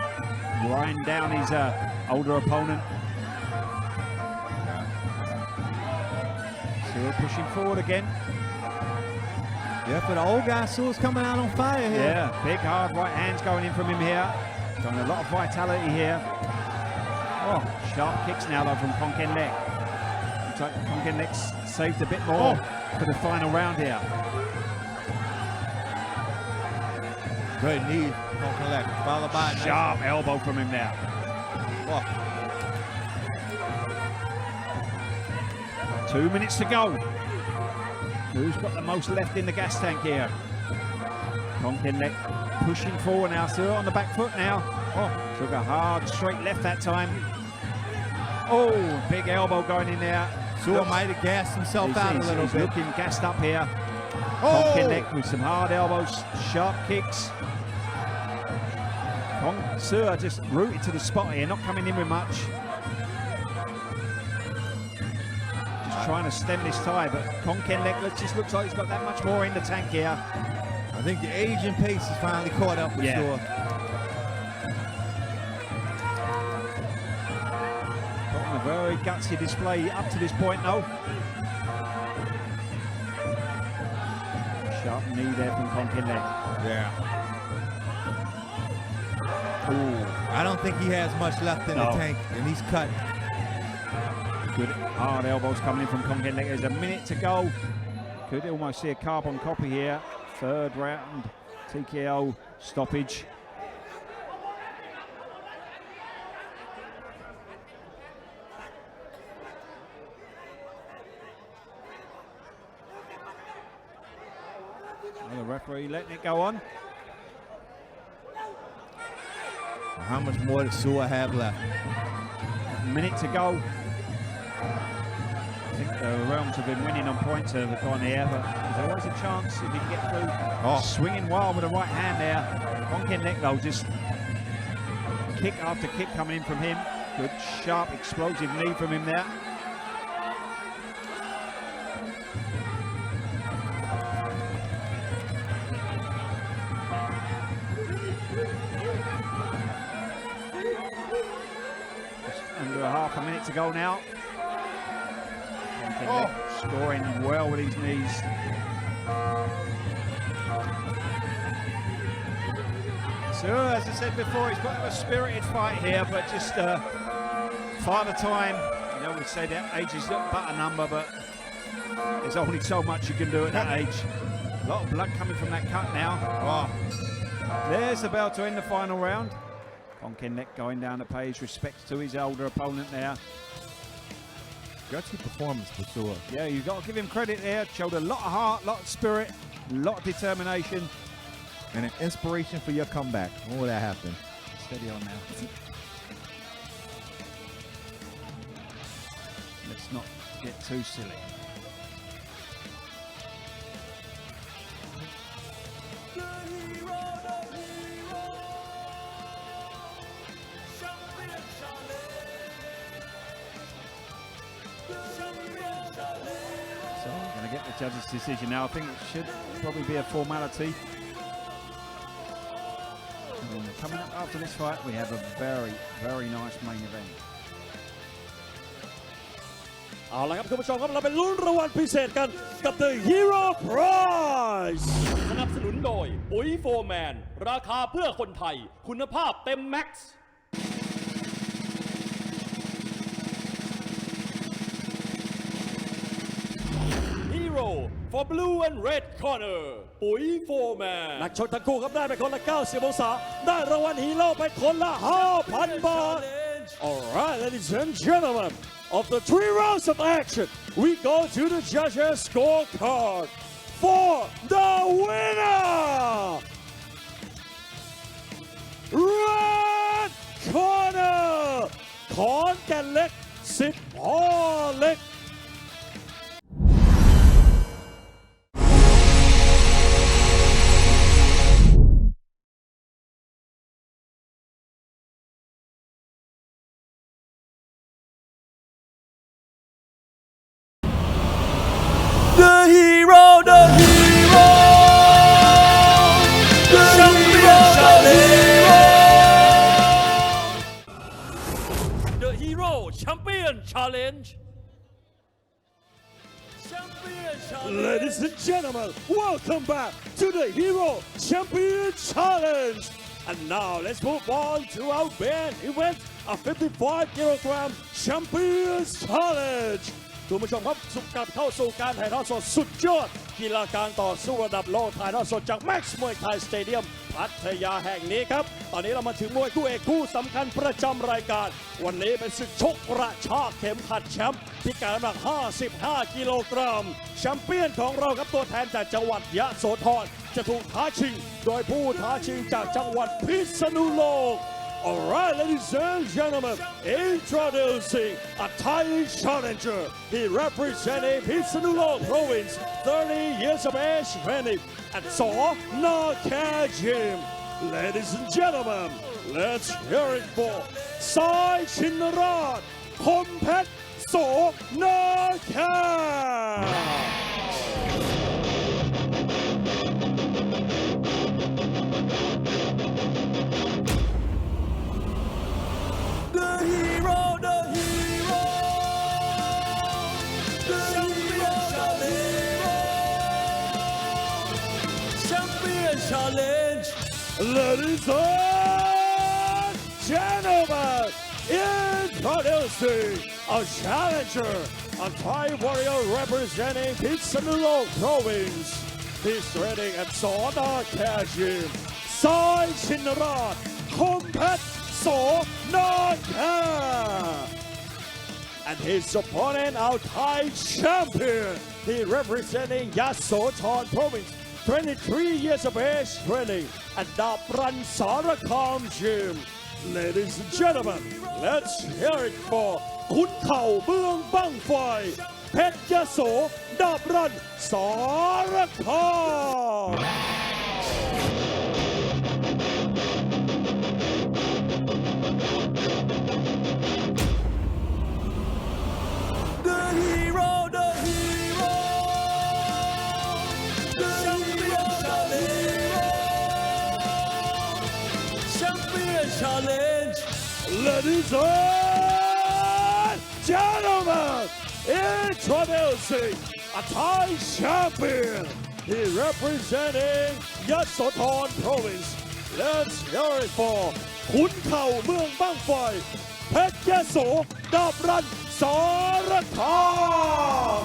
Speaker 2: Grind down his older opponent. Still pushing forward again.
Speaker 3: Yeah, for the old guy, Sue's coming out on fire here.
Speaker 2: Yeah, big hard right hands going in from him here. Showing a lot of vitality here. Oh, sharp kicks now though from Konkin Lek. Looks like Konkin Lek's saved a bit more for the final round here.
Speaker 3: Good knee, Konkin Lek, followed by
Speaker 2: Sharp elbow from him now.
Speaker 3: Oh.
Speaker 2: 2 minutes to go. Who's got the most left in the gas tank here? Konkin Lek pushing forward now, Sir, on the back foot now. Oh, took a hard straight left that time. Oh, big elbow going in there.
Speaker 3: Sue might have gassed himself out a little
Speaker 2: he's
Speaker 3: bit.
Speaker 2: Looking gassed up here.
Speaker 3: Oh!
Speaker 2: Konkin Lek with some hard elbows, sharp kicks. Sir just rooted to the spot here, not coming in with much. Just trying to stem this tide, but Konkin Lek just looks like he's got that much more in the tank here.
Speaker 3: I think the age and pace has finally caught up with Sue.
Speaker 2: Put on a very gutsy display up to this point though. Sharp knee there from Konkin Lek.
Speaker 3: Yeah. Ooh, I don't think he has much left in the tank, and he's cut.
Speaker 2: Good hard elbows coming in from Konkin Lek. There's a minute to go. Could almost see a carbon copy here. Third round, TKO stoppage. Referee letting it go on.
Speaker 3: How much more does Sua have left?
Speaker 2: A minute to go. I think the Realms have been winning on points have gone here, but there's always a chance if he can get through.
Speaker 3: Oh.
Speaker 2: Swinging wild with the right hand there. Bonkin neck though, just kick after kick coming in from him. Good sharp explosive knee from him there. Under a half a minute to go now. Scoring well with his knees. So as I said before, he's got a spirited fight here, but just Father Time. You know, we say that age is but a number, but there's only so much you can do at that age. A lot of blood coming from that cut now. Oh. There's the bell to end the final round. Bonkin neck going down to pay his respects to his older opponent there.
Speaker 3: Gutsy performance for Sua.
Speaker 2: Yeah, you've got to give him credit there. Showed a lot of heart, a lot of spirit, a lot of determination.
Speaker 3: And an inspiration for your comeback. When will that happen?
Speaker 2: Steady on now. Let's not get too silly. So I'm going to get the judge's decision now. I think it should probably be a formality. And coming up after this fight, we have a very, very nice main event.
Speaker 1: เอาละครับคุณผู้ชมครับเราไปลุ้นรางวัลพิเศษกันกับ The Hero Prize
Speaker 4: สนับสนุนโดยปุ๋ยโฟร์แมนราคาเพื่อคนไทยคุณภาพเต็มแม็กซ์ Hero for blue and red corner ปุ๋ยโฟร์แมน
Speaker 1: นักชกทั้งคู่ครับได้ไปคนละ90องศาได้รางวัลฮีโร่ไปคนละ 5,000 บาท Alright ladies and gentlemen after 3 rounds of action we go to the judges scorecard for the winner Red corner ขอนแก่นเล็กสิทธิ์พ่อเล็ก
Speaker 4: The hero the hero the hero champion challenge
Speaker 1: Ladies and gentlemen, welcome back to the Hero Champion Challenge. And now let's move on to our main event, a 55kg Champions Challenge. คุณผู้ชมครับกลับเข้าสู่การถ่ายทอดสดสุดยอดกีฬาการต่อสู้ระดับโลกถ่ายทอดสดจาก Max มวยไทยสเตเดียมพัทยาแห่งนี้ครับตอนนี้เรามาถึงมวยคู่เอกคู่สำคัญประจำรายการวันนี้เป็นศึกชกกระชากเข็มขัดแชมป์พิกัดน้ำหนัก55กิโลกรัมแชมเปี้ยนของเราครับตัวแทนจากจังหวัดยะโสธรจะถูกท้าชิงโดยผู้ท้าชิงจากจังหวัดพิษณุโลกAlright, ladies and gentlemen, introducing a Thai challenger. He representing Pitsanulong province, 30 years of age, training at Saw Nakan Gym. Ladies and gentlemen, let's hear it for Sai Chinnarat, Kompet Saw Nakan. Challenge. Ladies and gentlemen, introducing a challenger, a Thai warrior representing Pitsanulong province. He's training at Saw Nakan Gym. Sai Chinnarat, Kompet Saw Nakan. And his opponent, our Thai champion, he representing Yasothon province. 23 years of age, training at Dabran Sarakam Gym. Ladies and gentlemen, let's hear it for ขุนเข่าเมืองบั้งไฟเพชรยโสดาบรันสารคาม
Speaker 4: The hero, the hero, the champion challenge, champion challenge.
Speaker 1: Ladies and gentlemen, introducing a Thai champion. He representing Yasothon Province. Let's hear it for ขุนเข่าเมืองบั้งไฟเพชรยโสดาบรันสารคาม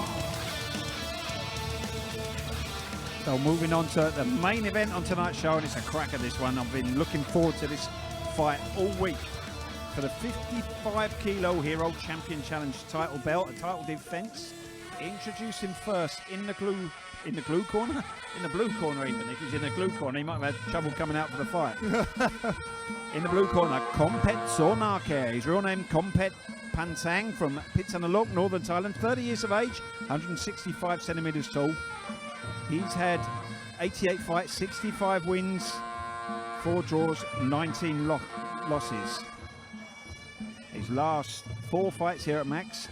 Speaker 2: So moving on to the main event on tonight's show, and it's a cracker, this one. I've been looking forward to this fight all week. For the 55 kilo Hero Champion Challenge title belt, a title defense. Introduce him first in the blue corner? In the blue corner even. If he's in the blue corner, he might have had trouble coming out for the fight. In the blue corner, Kompet Sornake. His real name, Kompet Pansang from Pitsanalok, Northern Thailand. 30 years of age, 165 centimeters tall. He's had 88 fights, 65 wins, 4 draws, 19 losses. His last 4 fights here at Max,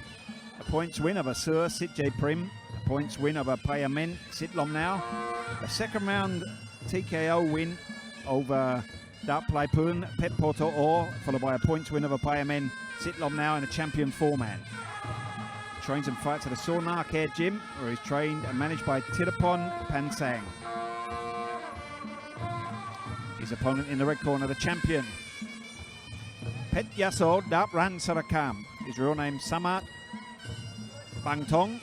Speaker 2: a points win over Sur Sitje Prim, a points win over Payamen Sitlom now, a second round TKO win over Daplai Pun Pet Porto Or, followed by a points win over Payamen Sitlom now in a champion 4-man. Trains and fights at the Sornar Care Gym, where he's trained and managed by Tirapon Pansang. His opponent in the red corner, the champion, Pet Yaso Dabran Sarakam. His real name, Samat Bangtong,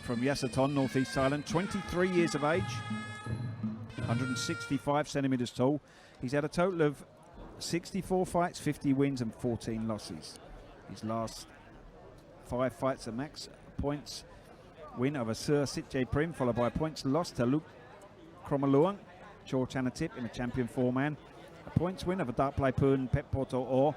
Speaker 2: from Yasothon, Northeast Thailand. 23 years of age, 165 centimeters tall. He's had a total of 64 fights, 50 wins and 14 losses. His last 5 fights at Max, points win over Sur Sitje Prim, followed by points lost to Luke Kromaluang, Chor Chanatip in a champion 4-man. A points win over Daplai Pun Pet Porto Or.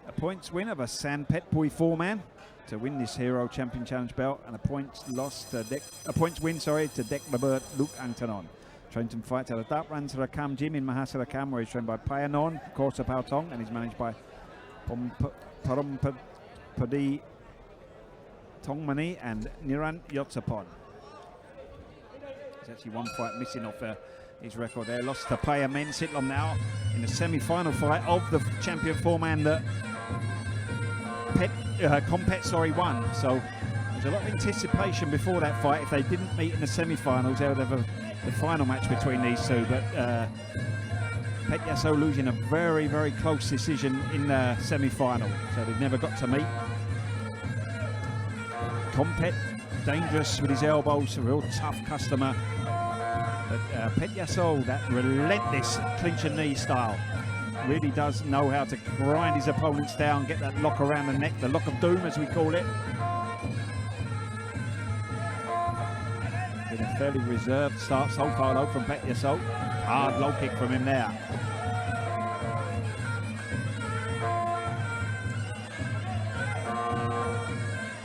Speaker 2: A points win over San Pet Pui 4-man to win this Hero Champion Challenge belt, and a points win to Dek Labert Luke Antanon. Trained and fights at the Dapran Sarakam Gym in Mahasarakam, where he's trained by Payanon Korsa Pautong, and he's managed by Parampadi Tongmani and Niran Yotsapon. There's actually 1 fight missing off his record there. Lost to Payamen Sitlom now in the semi-final fight of the champion 4-man that Kompet won. So there's a lot of anticipation before that fight. If they didn't meet in the semi-finals, they would have the final match between these two. But Pet Yaso losing a very, very close decision in the semi-final, so they've never got to meet. Kompet, dangerous with his elbows, a real tough customer. But Pet Yaso, that relentless clinch and knee style, really does know how to grind his opponents down, get that lock around the neck, the lock of doom as we call it. Been a fairly reserved start so far though from Pet Yaso. Hard low kick from him there.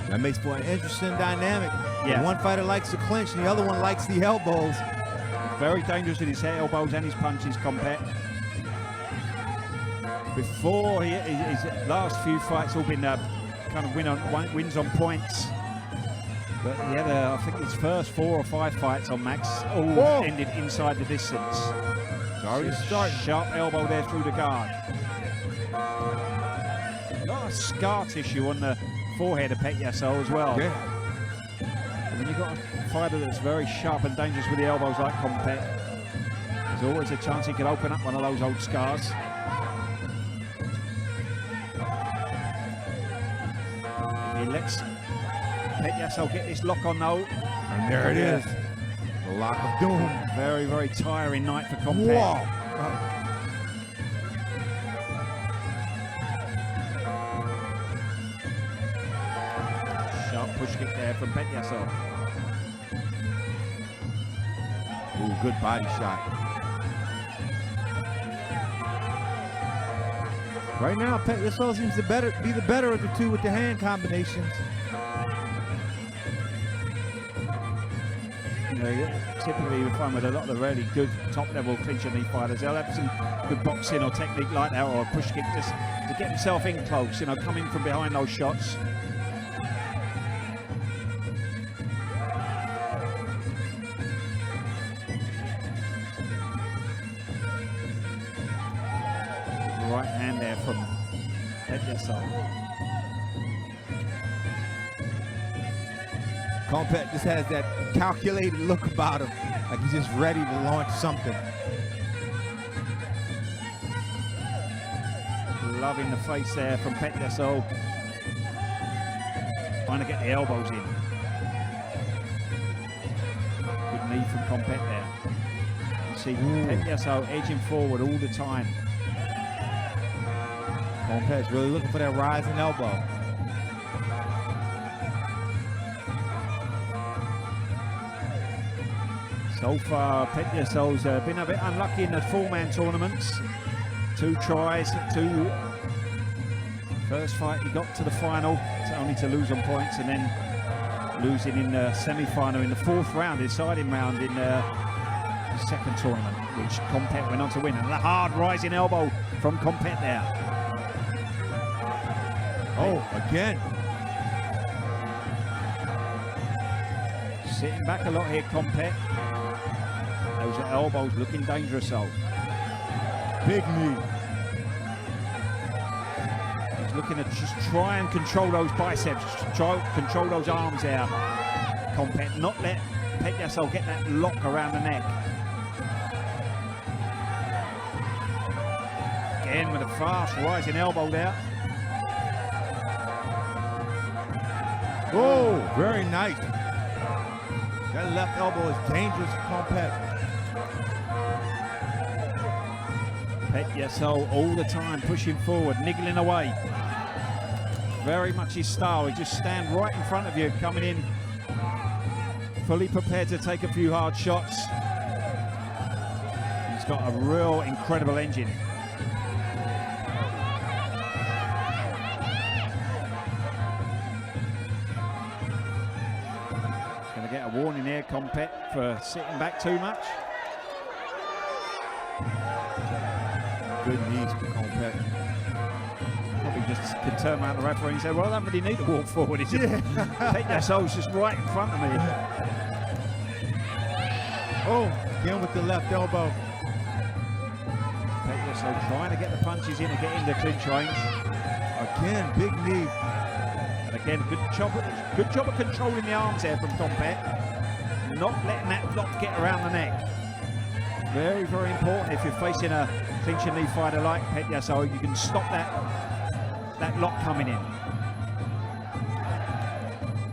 Speaker 3: That makes for an interesting dynamic.
Speaker 2: Yeah.
Speaker 3: One fighter likes the clinch and the other one likes the elbows.
Speaker 2: Very dangerous with his elbows and his punches, Kompet. Before his last few fights all been kind of wins on points. But he had, I think his first 4 or 5 fights on Max all ended inside the distance.
Speaker 3: Already starting.
Speaker 2: Sharp elbow there through the guard. A lot of scar tissue on the forehead of Pet Yaso as well.
Speaker 3: Yeah.
Speaker 2: And when you've got a fighter that's very sharp and dangerous with the elbows like Kompet, there's always a chance he could open up one of those old scars. He lets Pet Yaso get this lock on though.
Speaker 3: And there it is. The lock of doom.
Speaker 2: Very, very tiring night for Kompet.
Speaker 3: Whoa.
Speaker 2: Sharp push kick there from Pet Yaso.
Speaker 3: Ooh, good body shot. Right now, Petroso seems to be the better of the two with the hand combinations.
Speaker 2: Typically you find with a lot of the really good top-level clinch and knee fighters, they'll have some good boxing or technique like that, or a push kick just to get himself in close, coming from behind those shots. Right hand there from Petroso.
Speaker 3: Compet just has that calculated look about him, like he's just ready to launch something.
Speaker 2: Loving the face there from Petroso. Trying to get the elbows in. Good knee from Compet there. You see Petroso edging forward all the time.
Speaker 3: Compet's really looking for that rising elbow.
Speaker 2: So far, Petroso's been a bit unlucky in the four-man tournaments. 2 tries, 2. First fight, he got to the final, only to lose on points, and then losing in the semi-final in the 4th round, deciding round in the second tournament, which Compet went on to win. And the hard rising elbow from Compet there.
Speaker 3: Oh, again.
Speaker 2: Sitting back a lot here, Compet. Those are elbows looking dangerous, though.
Speaker 3: Big knee.
Speaker 2: He's looking to just try and control those biceps, control those arms there. Compet, not let Petroso get that lock around the neck. Again with a fast rising elbow there.
Speaker 3: Oh, very nice. That left elbow is dangerous for Compet.
Speaker 2: Petroso all the time pushing forward, niggling away. Very much his style. He just stand right in front of you, coming in fully prepared to take a few hard shots. He's got a real incredible engine. Going to get a warning here, Compet, for sitting back too much.
Speaker 3: Good knees for Compet.
Speaker 2: Probably just could turn around the referee and say, well, I don't really need to walk forward. It's just Petroso's just right in front of me.
Speaker 3: Oh, again with the left elbow.
Speaker 2: Petroso trying to get the punches in and get into clinch range.
Speaker 3: Again, big knee.
Speaker 2: And again, good job of controlling the arms there from Compet. Not letting that lock get around the neck. Very, very important if you're facing a clinch and knee fighter like Petroso, you can stop that lock coming in.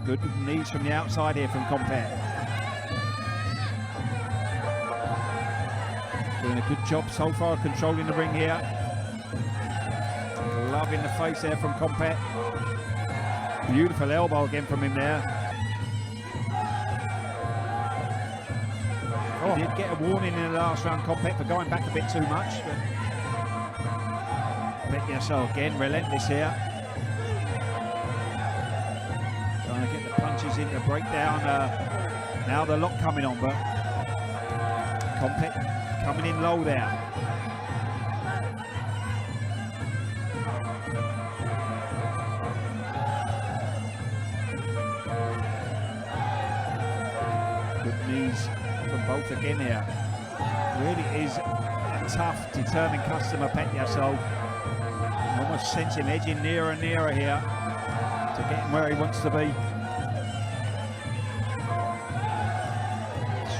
Speaker 2: Good knees from the outside here from Compet. Doing a good job so far controlling the ring here. Loving the face there from Compet. Beautiful elbow again from him there. He did get a warning in the last round, Compet, for going back a bit too much. Petroso again, relentless here. Trying to get the punches in to break down. Now the lock coming on, but Compet coming in low there. Good knees from both again here. Really is a tough, determined customer, Petroso. Almost sense him edging nearer and nearer here to get him where he wants to be.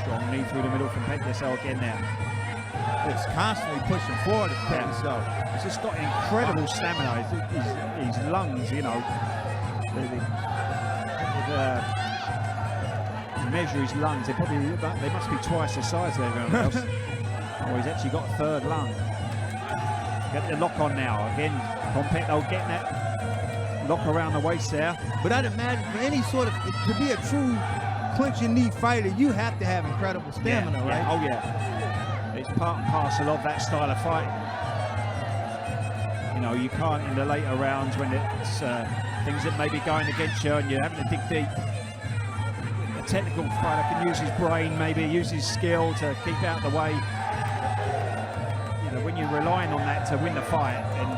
Speaker 2: Strong knee through the middle from Petroso again now.
Speaker 3: It's constantly pushing forward at Petroso.
Speaker 2: He's just got incredible stamina. His lungs, you know, measure his lungs, they must be twice the size of everyone else. Oh, he's actually got a 3rd lung. Get the lock on now. Again, Compet getting that lock around the waist there.
Speaker 3: But I'd imagine for any sort of, to be a true clinching knee fighter, you have to have incredible stamina, right?
Speaker 2: Oh yeah, it's part and parcel of that style of fighting. You know, you can't in the later rounds when it's things that may be going against you and you're having to dig deep. A technical fighter can use his brain, maybe use his skill to keep out the way. You know, when you're relying on that to win the fight, and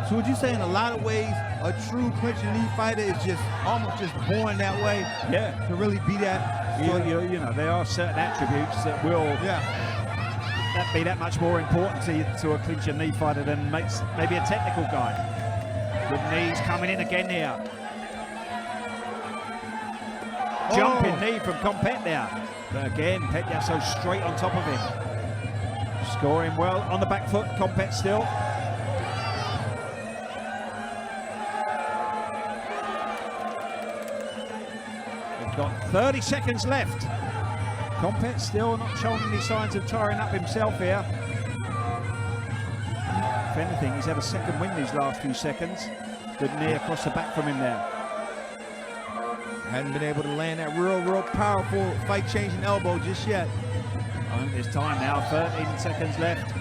Speaker 3: so would you say in a lot of ways a true clinching knee fighter is just almost just born that way?
Speaker 2: Yeah,
Speaker 3: to really be that.
Speaker 2: You know, there are certain attributes that will that be that much more important to a clincher knee fighter than makes maybe a technical guy. Good knees coming in again here. Jumping knee from Compet there. But again, Petyaso straight on top of him. Scoring well on the back foot, Compet still. We've got 30 seconds left. Compet still not showing any signs of tiring up himself here. If anything, he's had a second win these last few seconds. Good knee across the back from him there.
Speaker 3: Hadn't been able to land that real powerful fight-changing elbow just yet.
Speaker 2: I think there's time now, 13 seconds left.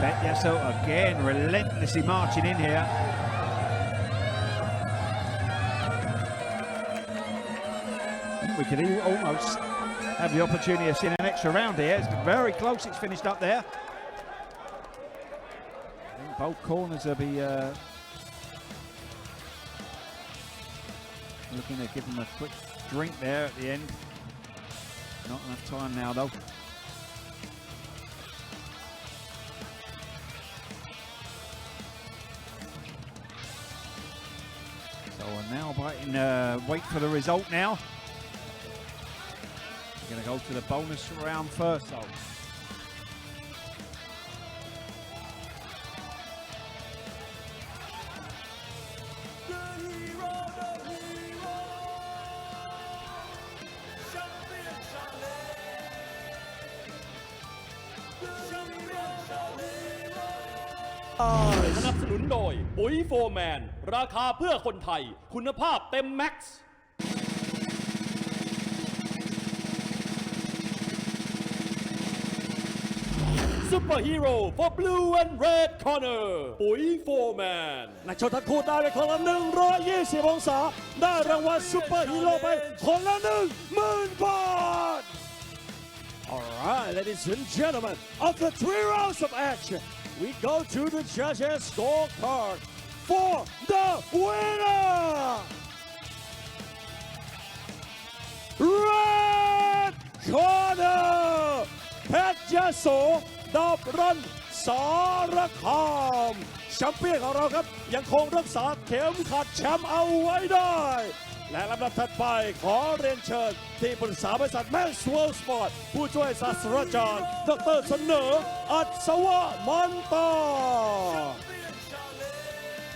Speaker 2: Petyaso again relentlessly marching in here. We could almost have the opportunity of seeing an extra round here. It's very close, it's finished up there. I think both corners will be looking to give them a quick drink there at the end. Not enough time now though. So we're now wait for the result now. We're going to go to the bonus round first though.
Speaker 4: สนับสนุนโดยปุ๋ยโฟร์แมนราคาเพื่อคนไทยคุณภาพเต็มแม็กซ์ Superhero for blue and red corner ปุ๋ยโฟร์แมน
Speaker 1: นักชกทั้งคู่ได้ไปคนละ120 องศาได้รางวัลซุปเปอร์ฮีโร่ไปคนละ10,000 บาท Alright, ladies and gentlemen, after 3 rounds of action, we go to the judges' scorecard for the winner! Red corner, Petyaso ดอบรันสารคามแชมเปี้ยนของเราครับยังคงรักษาเข็มขัดแชมป์เอาไว้ได้และลำดับถัดไปขอเรียนเชิญที่ปรึกษาบริษัทแมนสวอลสปอร์ตผู้ช่วยศาสตราจารย์ดร.เสนออัศวะมันตา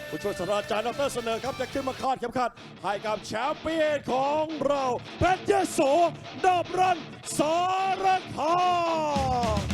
Speaker 1: ผู้ช่วยศาสตราจารย์ดร.เสนอครับจะขึ้นมาคาดเข็มขัดให้กับแชมเปี้ยนของเราเพชรยโสดอบรันสารคาม